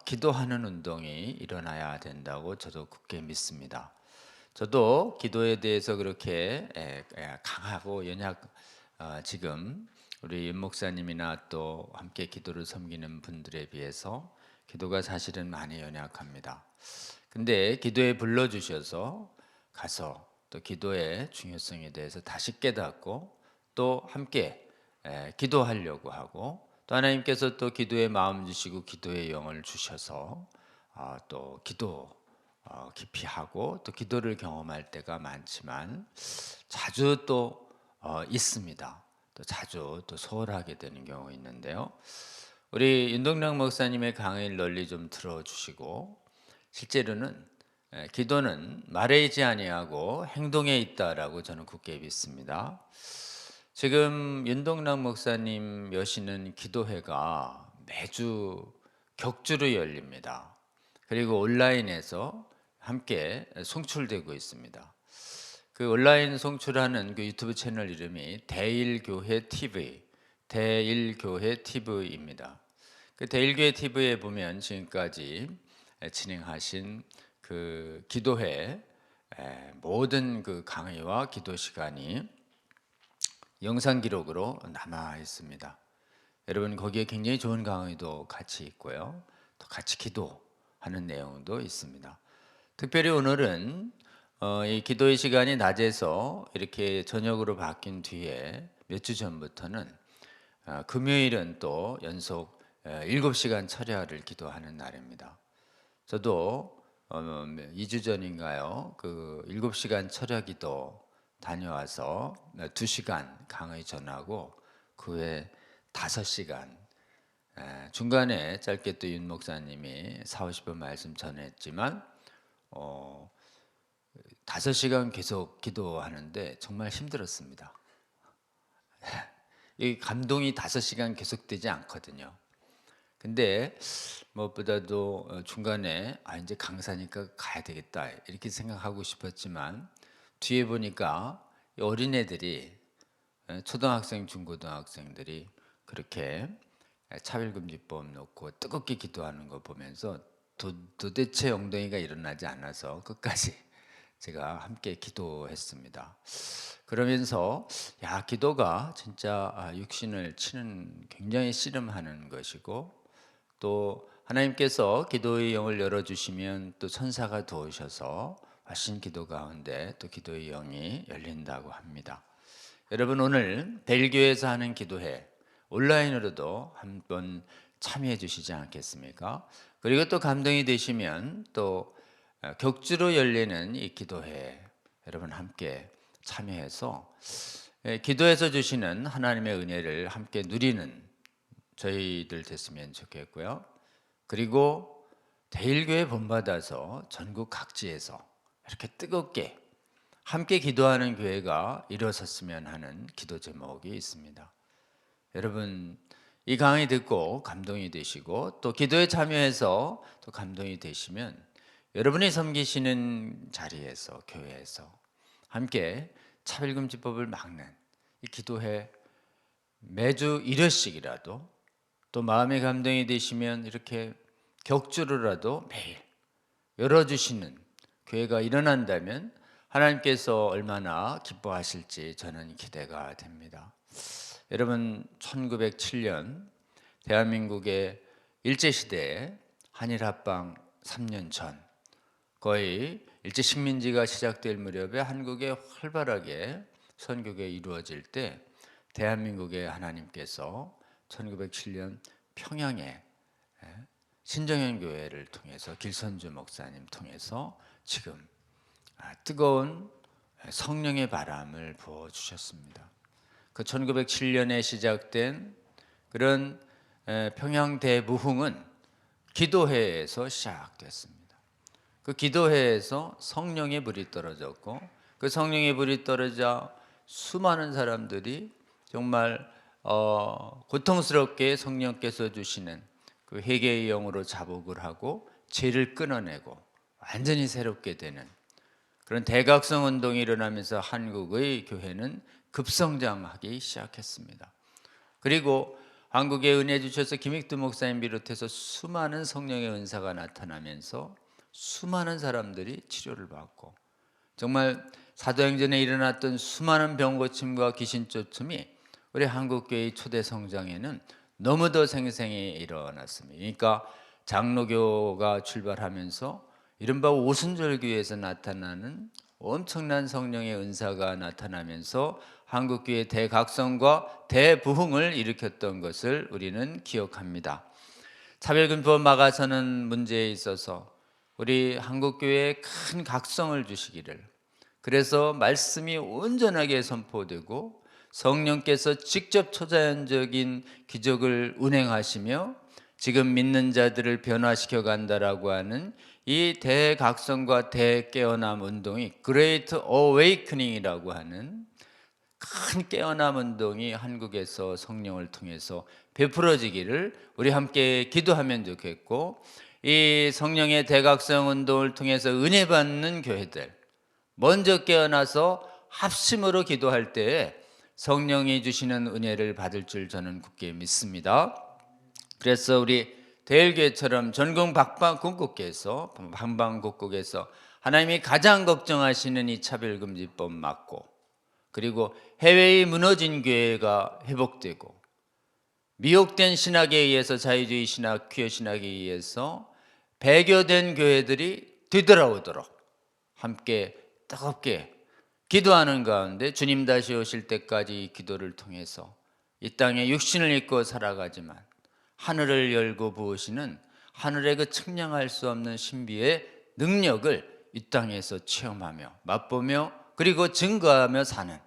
기도하는 운동이 일어나야 된다고 저도 굳게 믿습니다. 저도 기도에 대해서 그렇게 강하고 연약 지금 우리 윤 목사님이나 또 함께 기도를 섬기는 분들에 비해서 기도가 사실은 많이 연약합니다. 근데 기도에 불러주셔서 가서 또 기도의 중요성에 대해서 다시 깨닫고 또 함께 기도하려고 하고 또 하나님께서 또 기도의 마음 주시고 기도의 영을 주셔서 또 기도 깊이 하고 또 기도를 경험할 때가 많지만 자주 또 있습니다. 또 자주 또 소홀하게 되는 경우 있는데요. 우리 윤동락 목사님의 강의를 널리 좀 들어주시고 실제로는 기도는 말에 있지 아니하고 행동에 있다라고 저는 굳게 믿습니다. 지금 윤동락 목사님 여시는 기도회가 매주 격주로 열립니다. 그리고 온라인에서 함께 송출되고 있습니다. 그 온라인 송출하는 그 유튜브 채널 이름이 대일교회 TV, 대일교회 TV입니다. 그 대일교회 TV에 보면 지금까지 진행하신 그 기도회 모든 그 강의와 기도 시간이 영상 기록으로 남아 있습니다. 여러분 거기에 굉장히 좋은 강의도 같이 있고요. 또 같이 기도하는 내용도 있습니다. 특별히 오늘은 이 기도의 시간이 낮에서 이렇게 저녁으로 바뀐 뒤에 몇 주 전부터는 금요일은 또 연속 7시간 철야를 기도하는 날입니다. 저도 2주 전인가요? 그 7시간 철야 기도 다녀와서 2시간 강의 전하고 그 후에 5시간 중간에 짧게 또 윤 목사님이 40-50분 말씀 전했지만 5시간 계속 기도하는데 정말 힘들었습니다. 이 감동이 5시간 계속되지 않거든요. 근데 무엇보다도 중간에 이제 강사니까 가야 되겠다 이렇게 생각하고 싶었지만 뒤에 보니까 어린애들이 초등학생, 중고등학생들이 그렇게 차별금지법 놓고 뜨겁게 기도하는 거 보면서 도대체 엉덩이가 일어나지 않아서 끝까지 제가 함께 기도했습니다. 그러면서 기도가 진짜 육신을 치는 굉장히 씨름하는 것이고 또 하나님께서 기도의 영을 열어주시면 또 천사가 도우셔서 훨씬 기도 가운데 또 기도의 영이 열린다고 합니다. 여러분 오늘 벨교에서 하는 기도회 온라인으로도 한번 참여해 주시지 않겠습니까? 그리고 또 감동이 되시면 또 격주로 열리는 이 기도회 여러분 함께 참여해서 기도해서 주시는 하나님의 은혜를 함께 누리는 저희들 됐으면 좋겠고요. 그리고 대일교회 본받아서 전국 각지에서 이렇게 뜨겁게 함께 기도하는 교회가 일어섰으면 하는 기도 제목이 있습니다. 여러분 이 강의 듣고 감동이 되시고 또 기도에 참여해서 또 감동이 되시면 여러분이 섬기시는 자리에서 교회에서 함께 차별금지법을 막는 이 기도회 매주 1회씩이라도 또 마음의 감동이 되시면 이렇게 격주로라도 매일 열어주시는 교회가 일어난다면 하나님께서 얼마나 기뻐하실지 저는 기대가 됩니다. 여러분 1907년 대한민국의 일제시대에 한일합방 3년 전 거의 일제식민지가 시작될 무렵에 한국에 활발하게 선교가 이루어질 때 대한민국의 하나님께서 1907년 평양에 신정현 교회를 통해서 길선주 목사님 통해서 지금 뜨거운 성령의 바람을 부어 주셨습니다. 그 1907년에 시작된 그런 평양 대무흥은 기도회에서 시작됐습니다. 그 기도회에서 성령의 불이 떨어졌고 그 성령의 불이 떨어져 수많은 사람들이 정말 고통스럽게 성령께서 주시는 그 회개의 영으로 자복을 하고 죄를 끊어내고 완전히 새롭게 되는 그런 대각성 운동이 일어나면서 한국의 교회는 급성장하기 시작했습니다. 그리고 한국에 은혜 주셔서 김익두 목사님 비롯해서 수많은 성령의 은사가 나타나면서 수많은 사람들이 치료를 받고 정말 사도행전에 일어났던 수많은 병 고침과 귀신 쫓음이 우리 한국교회의 초대 성장에는 너무도 생생히 일어났습니다. 그러니까 장로교가 출발하면서 이른바 오순절교회에서 나타나는 엄청난 성령의 은사가 나타나면서 한국교회의 대각성과 대부흥을 일으켰던 것을 우리는 기억합니다. 차별금지법 막아서는 문제에 있어서 우리 한국교회에 큰 각성을 주시기를, 그래서 말씀이 온전하게 선포되고 성령께서 직접 초자연적인 기적을 운행하시며 지금 믿는 자들을 변화시켜 간다라고 하는 이 대각성과 대깨어남 운동이 Great Awakening이라고 하는 큰 깨어남 운동이 한국에서 성령을 통해서 베풀어지기를 우리 함께 기도하면 좋겠고, 이 성령의 대각성 운동을 통해서 은혜 받는 교회들 먼저 깨어나서 합심으로 기도할 때에 성령이 주시는 은혜를 받을 줄 저는 굳게 믿습니다. 그래서 우리 대일교회처럼 전국 방방곡곡에서 하나님이 가장 걱정하시는 이 차별금지법 막고, 그리고 해외의 무너진 교회가 회복되고 미혹된 신학에 의해서 자유주의 신학, 퀴어 신학에 의해서 배교된 교회들이 되돌아오도록 함께 뜨겁게 기도하는 가운데 주님 다시 오실 때까지 이 기도를 통해서 이 땅에 육신을 입고 살아가지만 하늘을 열고 부으시는 하늘의 그 측량할 수 없는 신비의 능력을 이 땅에서 체험하며 맛보며 그리고 증거하며 사는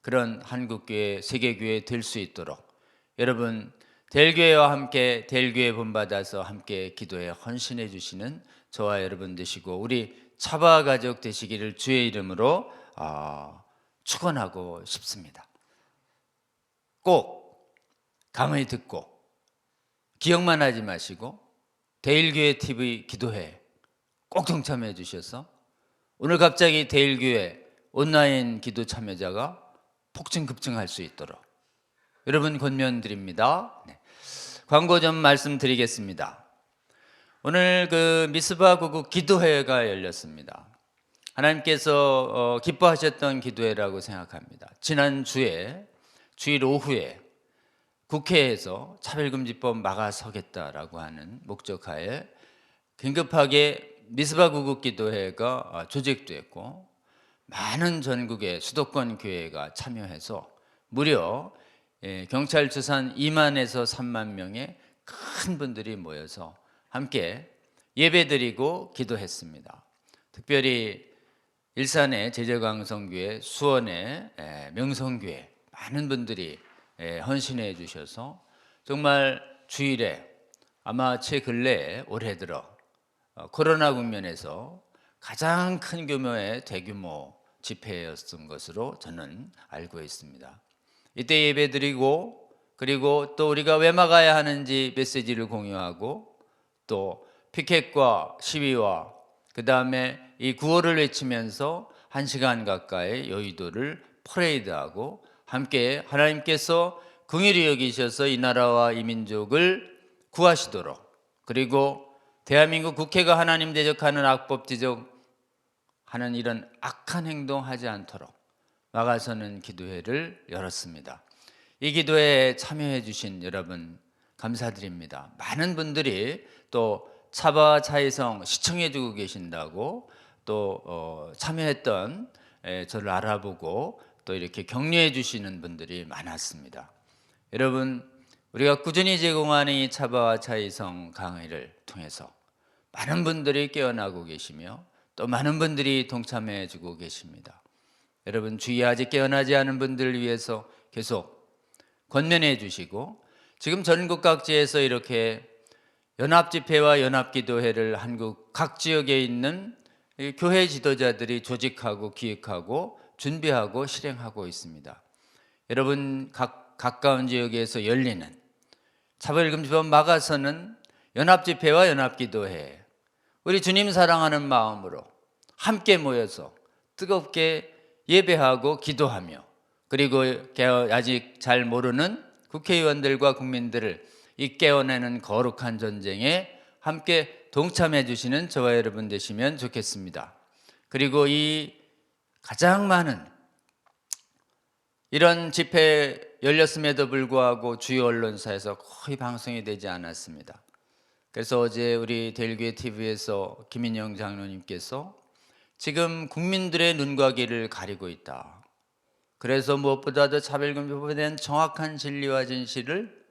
그런 한국교회, 세계교회 될 수 있도록 여러분 대일교회와 함께 대일교회 본받아서 함께 기도에 헌신해 주시는 저와 여러분 되시고 우리 차바 가족 되시기를 주의 이름으로 축원하고 싶습니다. 꼭 강의 듣고 기억만 하지 마시고 대일교회 TV 기도회 꼭 동참해 주셔서 오늘 갑자기 대일교회 온라인 기도 참여자가 폭증급증할 수 있도록 여러분 권면드립니다. 광고 좀 말씀드리겠습니다. 오늘 그 미스바 구국 기도회가 열렸습니다. 하나님께서 기뻐하셨던 기도회라고 생각합니다. 지난주에 주일 오후에 국회에서 차별금지법 막아서겠다라고 하는 목적하에 긴급하게 미스바 구국 기도회가 조직됐고 많은 전국의 수도권 교회가 참여해서 무려 경찰 추산 2만에서 3만 명의 큰 분들이 모여서 함께 예배드리고 기도했습니다. 특별히 일산의 제자강성교회, 수원의 명성교회 많은 분들이 헌신해 주셔서 정말 주일에 아마 최근래에 올해 들어 코로나 국면에서 가장 큰 규모의 대규모 집회였던 것으로 저는 알고 있습니다. 이때 예배드리고 그리고 또 우리가 왜 막아야 하는지 메시지를 공유하고 또 피켓과 시위와 그 다음에 이 구호를 외치면서 1시간 가까이 여의도를 퍼레이드하고 함께 하나님께서 긍휼히 여기셔서 이 나라와 이 민족을 구하시도록, 그리고 대한민국 국회가 하나님 대적하는 악법 지적하는 이런 악한 행동하지 않도록 막아서는 기도회를 열었습니다. 이 기도회에 참여해 주신 여러분 감사드립니다. 많은 분들이 또 차바 차이성 시청해 주고 계신다고 또 참여했던 저를 알아보고 또 이렇게 격려해 주시는 분들이 많았습니다. 여러분 우리가 꾸준히 제공하는 이 차바와 차이성 강의를 통해서 많은 분들이 깨어나고 계시며 또 많은 분들이 동참해 주고 계십니다. 여러분 주위에 아직 깨어나지 않은 분들을 위해서 계속 권면해 주시고 지금 전국 각지에서 이렇게 연합집회와 연합기도회를 한국 각 지역에 있는 교회 지도자들이 조직하고 기획하고 준비하고 실행하고 있습니다. 여러분 각 가까운 지역에서 열리는 차별금지법 막아서는 연합집회와 연합기도회, 우리 주님 사랑하는 마음으로 함께 모여서 뜨겁게 예배하고 기도하며, 그리고 아직 잘 모르는 국회의원들과 국민들을 이 깨어내는 거룩한 전쟁에 함께 동참해 주시는 저와 여러분 되시면 좋겠습니다. 그리고 이 가장 많은 이런 집회 열렸음에도 불구하고 주요 언론사에서 거의 방송이 되지 않았습니다. 그래서 어제 우리 대일교회 TV에서 김인영 장로님께서 지금 국민들의 눈과 귀를 가리고 있다. 그래서 무엇보다도 차별금지법에 대한 정확한 진리와 진실을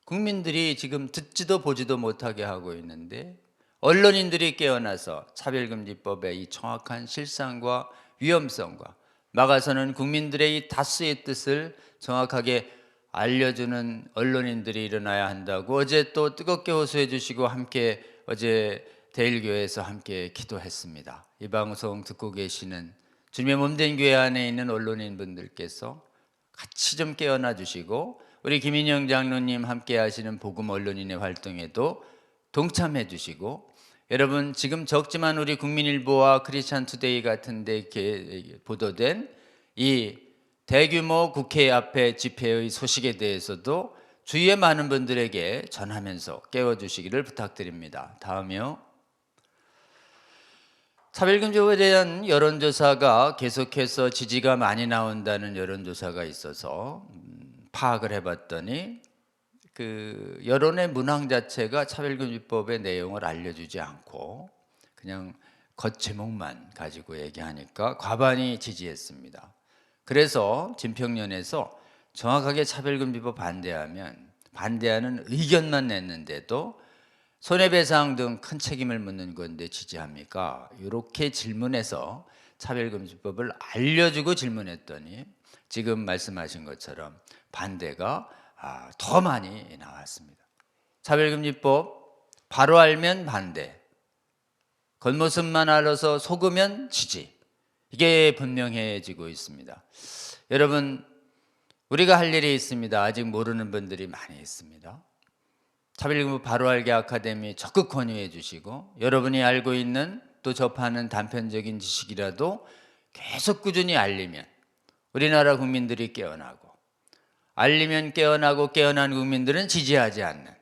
국민들이 지금 듣지도 보지도 못하게 하고 있는데, 언론인들이 깨어나서 차별금지법의 이 정확한 실상과 위험성과 막아서는 국민들의 이 다수의 뜻을 정확하게 알려주는 언론인들이 일어나야 한다고 어제 또 뜨겁게 호소해 주시고 함께 어제 대일교회에서 함께 기도했습니다. 이 방송 듣고 계시는 주님의 몸된 교회 안에 있는 언론인 분들께서 같이 좀 깨어나 주시고, 우리 김인영 장로님 함께 하시는 복음 언론인의 활동에도 동참해 주시고, 여러분 지금 적지만 우리 국민일보와 크리스찬 투데이 같은 데 보도된 이 대규모 국회 앞에 집회의 소식에 대해서도 주위의 많은 분들에게 전하면서 깨워주시기를 부탁드립니다. 다음이요. 차별금지법에 대한 여론조사가 계속해서 지지가 많이 나온다는 여론조사가 있어서 파악을 해봤더니 그 여론의 문항 자체가 차별금지법의 내용을 알려주지 않고 그냥 겉제목만 가지고 얘기하니까 과반이 지지했습니다. 그래서 진평련에서 정확하게 차별금지법 반대하는 의견만 냈는데도 손해배상 등 큰 책임을 묻는 건데 지지합니까? 이렇게 질문해서 차별금지법을 알려주고 질문했더니 지금 말씀하신 것처럼 반대가 더 많이 나왔습니다. 차별금지법 바로 알면 반대, 겉모습만 알아서 속으면 지지, 이게 분명해지고 있습니다. 여러분, 우리가 할 일이 있습니다. 아직 모르는 분들이 많이 있습니다. 차별금지법 바로 알기 아카데미 적극 권유해 주시고, 여러분이 알고 있는 또 접하는 단편적인 지식이라도 계속 꾸준히 알리면 우리나라 국민들이 깨어나고, 알리면 깨어나고 깨어난 국민들은 지지하지 않는,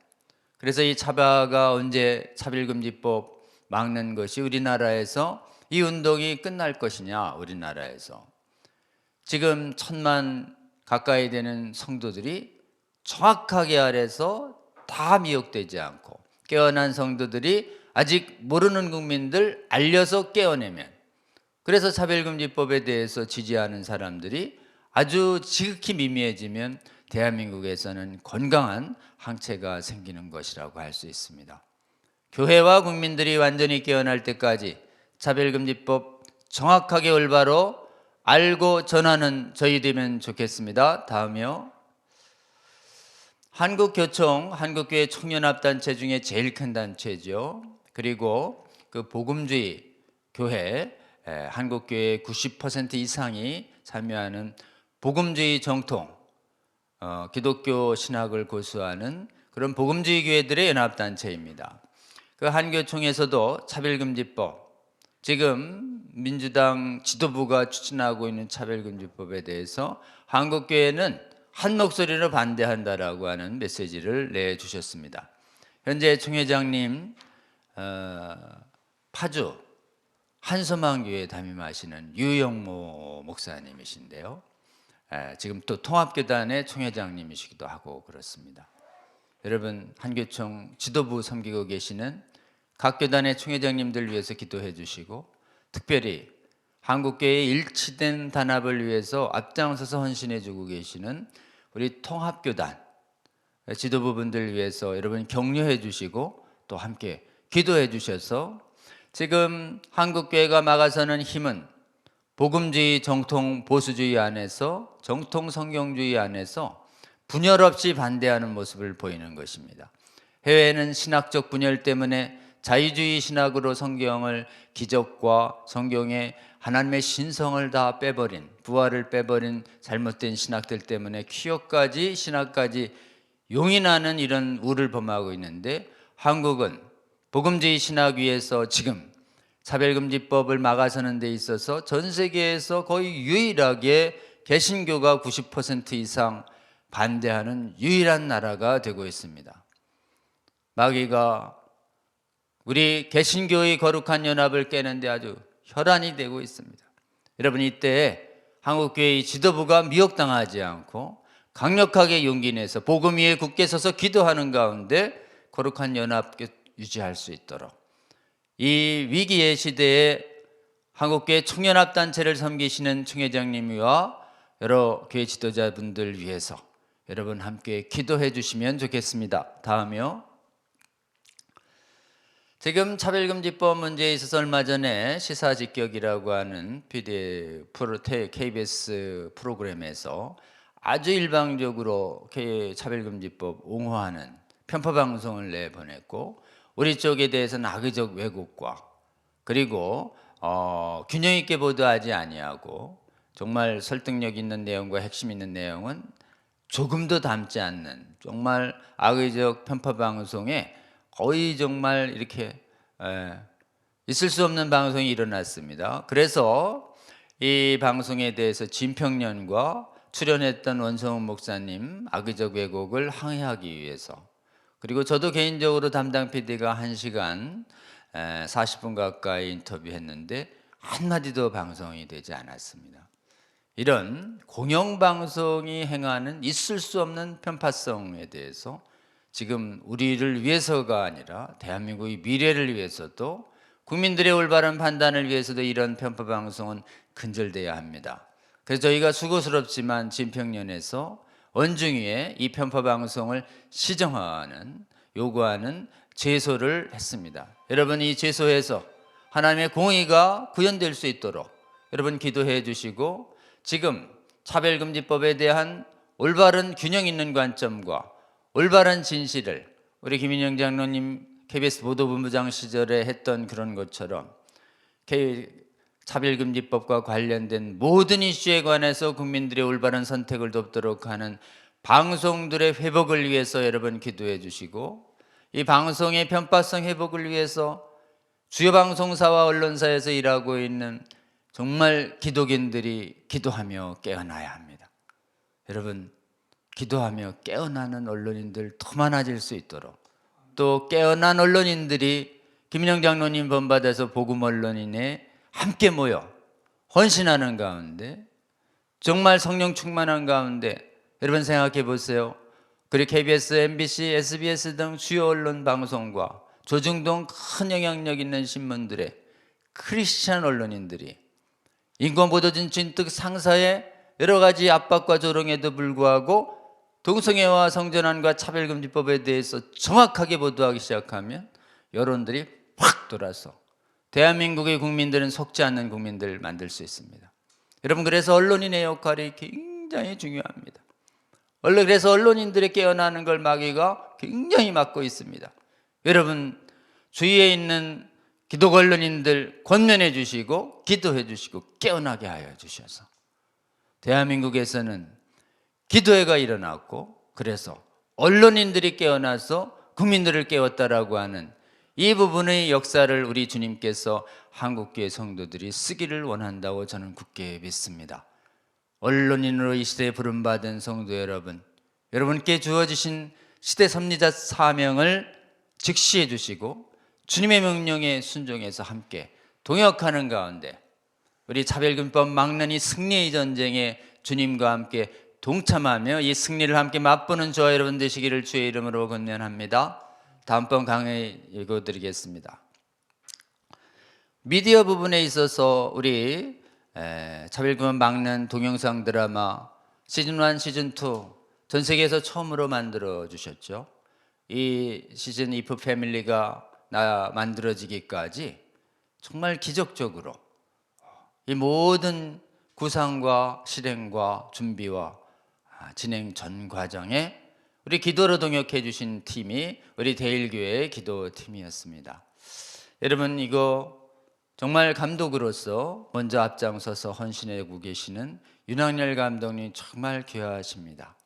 그래서 이 차바가 언제 차별금지법 막는 것이 우리나라에서 이 운동이 끝날 것이냐. 우리나라에서 지금 1,000만 가까이 되는 성도들이 정확하게 아래서 다 미혹되지 않고, 깨어난 성도들이 아직 모르는 국민들 알려서 깨어내면, 그래서 차별금지법에 대해서 지지하는 사람들이 아주 지극히 미미해지면 대한민국에서는 건강한 항체가 생기는 것이라고 할 수 있습니다. 교회와 국민들이 완전히 깨어날 때까지 차별금지법 정확하게 올바로 알고 전하는 저희 되면 좋겠습니다. 다음이요. 한국교총, 한국교회 청년합단체 중에 제일 큰 단체죠. 그리고 그 복음주의 교회, 한국교회 90% 이상이 참여하는 복음주의 정통, 기독교 신학을 고수하는 그런 복음주의 교회들의 연합단체입니다. 그 한교총에서도 차별금지법, 지금 민주당 지도부가 추진하고 있는 차별금지법에 대해서 한국교회는 한 목소리로 반대한다라고 하는 메시지를 내주셨습니다. 현재 총회장님 파주 한소망교회 담임하시는 유영모 목사님이신데요, 지금 또 통합교단의 총회장님이시기도 하고 그렇습니다. 여러분, 한교총 지도부 섬기고 계시는 각 교단의 총회장님들 위해서 기도해 주시고, 특별히 한국교회의 일치된 단합을 위해서 앞장서서 헌신해 주고 계시는 우리 통합교단 지도부분들 위해서 여러분 격려해 주시고 또 함께 기도해 주셔서, 지금 한국교회가 막아서는 힘은 복음주의 정통 보수주의 안에서, 정통 성경주의 안에서 분열 없이 반대하는 모습을 보이는 것입니다. 해외에는 신학적 분열 때문에 자유주의 신학으로 성경을, 기적과 성경의 하나님의 신성을 다 빼버린, 부활을 빼버린 잘못된 신학들 때문에 퀴어까지 신학까지 용인하는 이런 우를 범하고 있는데, 한국은 복음주의 신학 위에서 지금 차별금지법을 막아서는 데 있어서 전 세계에서 거의 유일하게 개신교가 90% 이상 반대하는 유일한 나라가 되고 있습니다. 마귀가 우리 개신교의 거룩한 연합을 깨는데 아주 혈안이 되고 있습니다. 여러분, 이때 한국교회의 지도부가 미혹당하지 않고 강력하게 용기 내서 복음 위에 굳게 서서 기도하는 가운데 거룩한 연합 유지할 수 있도록, 이 위기의 시대에 한국교회 총연합단체를 섬기시는 총회장님과 여러 교회 지도자분들 위해서 여러분 함께 기도해 주시면 좋겠습니다. 다음이요. 지금 차별금지법 문제에 있어서 얼마 전에 시사직격이라고 하는 KBS 프로그램에서 아주 일방적으로 차별금지법 옹호하는 편파방송을 내보냈고, 우리 쪽에 대해서는 악의적 왜곡과 그리고 균형 있게 보도하지 아니하고 정말 설득력 있는 내용과 핵심 있는 내용은 조금도 담지 않는 정말 악의적 편파방송에 거의 정말 이렇게 있을 수 없는 방송이 일어났습니다. 그래서 이 방송에 대해서 진평년과 출연했던 원성훈 목사님 악의적 왜곡을 항의하기 위해서, 그리고 저도 개인적으로 담당 PD가 1시간 40분 가까이 인터뷰했는데 한마디도 방송이 되지 않았습니다. 이런 공영방송이 행하는 있을 수 없는 편파성에 대해서 지금 우리를 위해서가 아니라 대한민국의 미래를 위해서도, 국민들의 올바른 판단을 위해서도 이런 편파방송은 근절돼야 합니다. 그래서 저희가 수고스럽지만 진평년에서 원중위에 이 편파방송을 시정하는, 요구하는 제소를 했습니다. 여러분, 이 제소에서 하나님의 공의가 구현될 수 있도록 여러분 기도해 주시고, 지금 차별금지법에 대한 올바른 균형 있는 관점과 올바른 진실을 우리 김인영 장로님 KBS 보도본부장 시절에 했던 그런 것처럼 차별금지법과 관련된 모든 이슈에 관해서 국민들의 올바른 선택을 돕도록 하는 방송들의 회복을 위해서 여러분 기도해 주시고, 이 방송의 편파성 회복을 위해서 주요 방송사와 언론사에서 일하고 있는 정말 기독인들이 기도하며 깨어나야 합니다. 여러분, 기도하며 깨어나는 언론인들 더 많아질 수 있도록, 또 깨어난 언론인들이 김인영 장로님 본받아서 복음 언론인에 함께 모여 헌신하는 가운데, 정말 성령 충만한 가운데, 여러분 생각해 보세요. 그리고 KBS, MBC, SBS 등 주요 언론 방송과 조중동 큰 영향력 있는 신문들의 크리스찬 언론인들이 인권보도진 진득 상사의 여러 가지 압박과 조롱에도 불구하고 동성애와 성전환과 차별금지법에 대해서 정확하게 보도하기 시작하면 여론들이 확 돌아서 대한민국의 국민들은 속지 않는 국민들을 만들 수 있습니다. 여러분, 그래서 언론인의 역할이 굉장히 중요합니다. 그래서 언론인들의 깨어나는 걸 마귀가 굉장히 막고 있습니다. 여러분, 주위에 있는 기독 언론인들 권면해 주시고 기도해 주시고 깨어나게 하여 주셔서 대한민국에서는 기도회가 일어났고, 그래서 언론인들이 깨어나서 국민들을 깨웠다라고 하는 이 부분의 역사를 우리 주님께서 한국교회 성도들이 쓰기를 원한다고 저는 굳게 믿습니다. 언론인으로 이 시대에 부름받은 성도 여러분, 여러분께 주어지신 시대 섭리자 사명을 직시해 주시고 주님의 명령에 순종해서 함께 동역하는 가운데 우리 차별금지법 막는 이 승리의 전쟁에 주님과 함께 동참하며 이 승리를 함께 맛보는 저와 여러분 되시기를 주의 이름으로 권면합니다. 다음번 강의 읽어드리겠습니다. 미디어 부분에 있어서 우리 차별금지법 막는 동영상 드라마 시즌1, 시즌2 전 세계에서 처음으로 만들어 주셨죠. 이 시즌 이프 패밀리가 만들어지기까지 정말 기적적으로 이 모든 구상과 실행과 준비와 진행 전 과정에 우리 기도로 동역해 주신 팀이 우리 대일교회의 기도팀이었습니다. 여러분, 이거 정말 감독으로서 먼저 앞장서서 헌신하고 계시는 윤학열 감독님 정말 귀하십니다.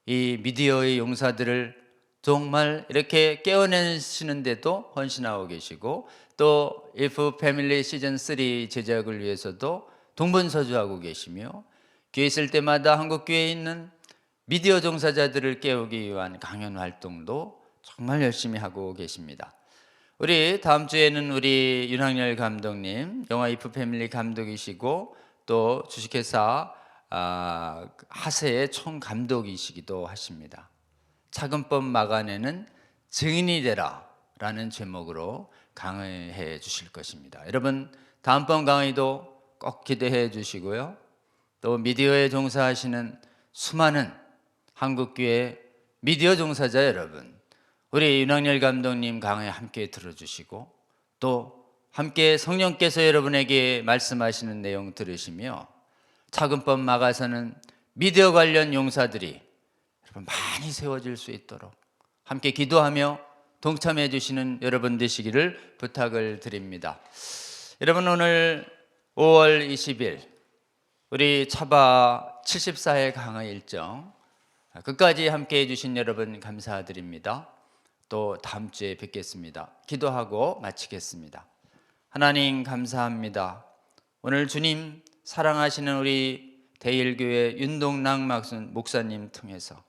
이 미디어의 용사들을 정말 이렇게 깨어내시는데도 헌신하고 계시고, 또 If 패밀리 시즌 3 제작을 위해서도 동분서주하고 계시며, 교회 있을 때마다 한국교회에 있는 미디어 종사자들을 깨우기 위한 강연 활동도 정말 열심히 하고 계십니다. 우리 다음 주에는 우리 윤학열 감독님, 영화 이프 패밀리 감독이시고 또 주식회사 하세의 총감독이시기도 하십니다. 차근법 막아내는 증인이 되라 라는 제목으로 강의해 주실 것입니다. 여러분, 다음번 강의도 꼭 기대해 주시고요. 또 미디어에 종사하시는 수많은 한국교회 미디어 종사자 여러분, 우리 윤학열 감독님 강의 함께 들어주시고, 또 함께 성령께서 여러분에게 말씀하시는 내용 들으시며 차근법 막아서는 미디어 관련 용사들이 여러분 많이 세워질 수 있도록 함께 기도하며 동참해 주시는 여러분 되시기를 부탁을 드립니다. 여러분, 오늘 5월 20일 우리 차바 74회 강의 일정 끝까지 함께 해주신 여러분 감사드립니다. 또 다음 주에 뵙겠습니다. 기도하고 마치겠습니다. 하나님 감사합니다. 오늘 주님 사랑하시는 우리 대일교회 윤동랑 목사님 통해서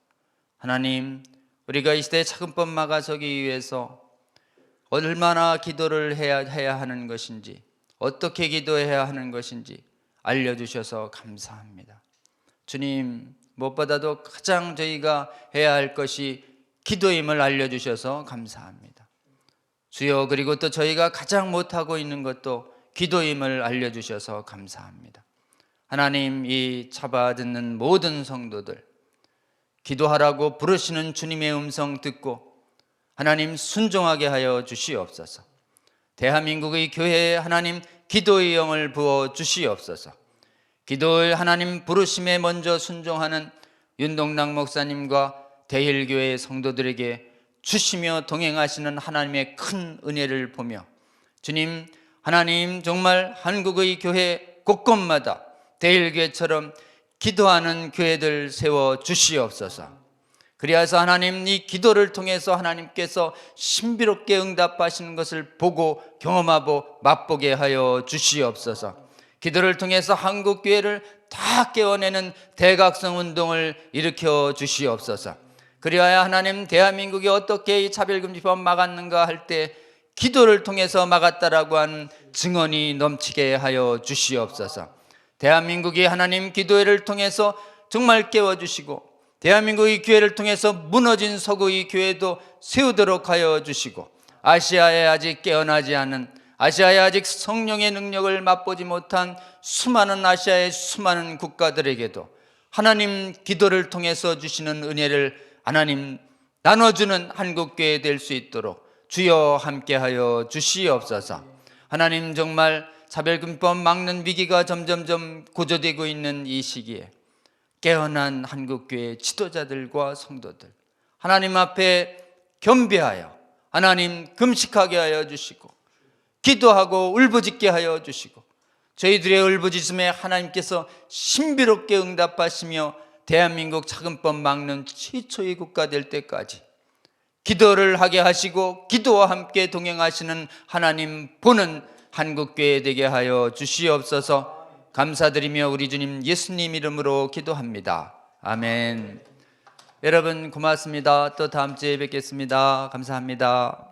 하나님, 우리가 이 시대에 차근법 막아서기 위해서 얼마나 기도를 해야 하는 것인지, 어떻게 기도해야 하는 것인지 알려주셔서 감사합니다. 주님, 무엇보다도 가장 저희가 해야 할 것이 기도임을 알려주셔서 감사합니다. 주여, 그리고 또 저희가 가장 못하고 있는 것도 기도임을 알려주셔서 감사합니다. 하나님, 이 차바 듣는 모든 성도들 기도하라고 부르시는 주님의 음성 듣고 하나님 순종하게 하여 주시옵소서. 대한민국의 교회에 하나님 기도의 영을 부어 주시옵소서. 기도를 하나님 부르심에 먼저 순종하는 윤동랑 목사님과 대일교회 성도들에게 주시며 동행하시는 하나님의 큰 은혜를 보며 주님, 하나님 정말 한국의 교회 곳곳마다 대일교회처럼 기도하는 교회들 세워 주시옵소서. 그리하여서 하나님, 이 기도를 통해서 하나님께서 신비롭게 응답하시는 것을 보고 경험하고 맛보게 하여 주시옵소서. 기도를 통해서 한국 교회를 다 깨워내는 대각성 운동을 일으켜 주시옵소서. 그리하여 하나님, 대한민국이 어떻게 이 차별금지법 막았는가 할 때 기도를 통해서 막았다라고 하는 증언이 넘치게 하여 주시옵소서. 대한민국이 하나님 기도회를 통해서 정말 깨워주시고, 대한민국의 교회를 통해서 무너진 서구의 교회도 세우도록 하여 주시고, 아시아에 아직 깨어나지 않은, 아시아에 아직 성령의 능력을 맛보지 못한 수많은 아시아의 수많은 국가들에게도 하나님 기도를 통해서 주시는 은혜를 하나님 나눠주는 한국교회 될 수 있도록 주여 함께하여 주시옵소서. 하나님, 정말 차별금지법 막는 위기가 점점점 고조되고 있는 이 시기에 깨어난 한국교회 지도자들과 성도들 하나님 앞에 겸비하여 하나님 금식하게 하여 주시고, 기도하고 울부짖게 하여 주시고, 저희들의 울부짖음에 하나님께서 신비롭게 응답하시며 대한민국 차근법 막는 최초의 국가 될 때까지 기도를 하게 하시고 기도와 함께 동행하시는 하나님 보는 한국교회 되게 하여 주시옵소서. 감사드리며 우리 주님 예수님 이름으로 기도합니다. 아멘. 여러분 고맙습니다. 또 다음 주에 뵙겠습니다. 감사합니다.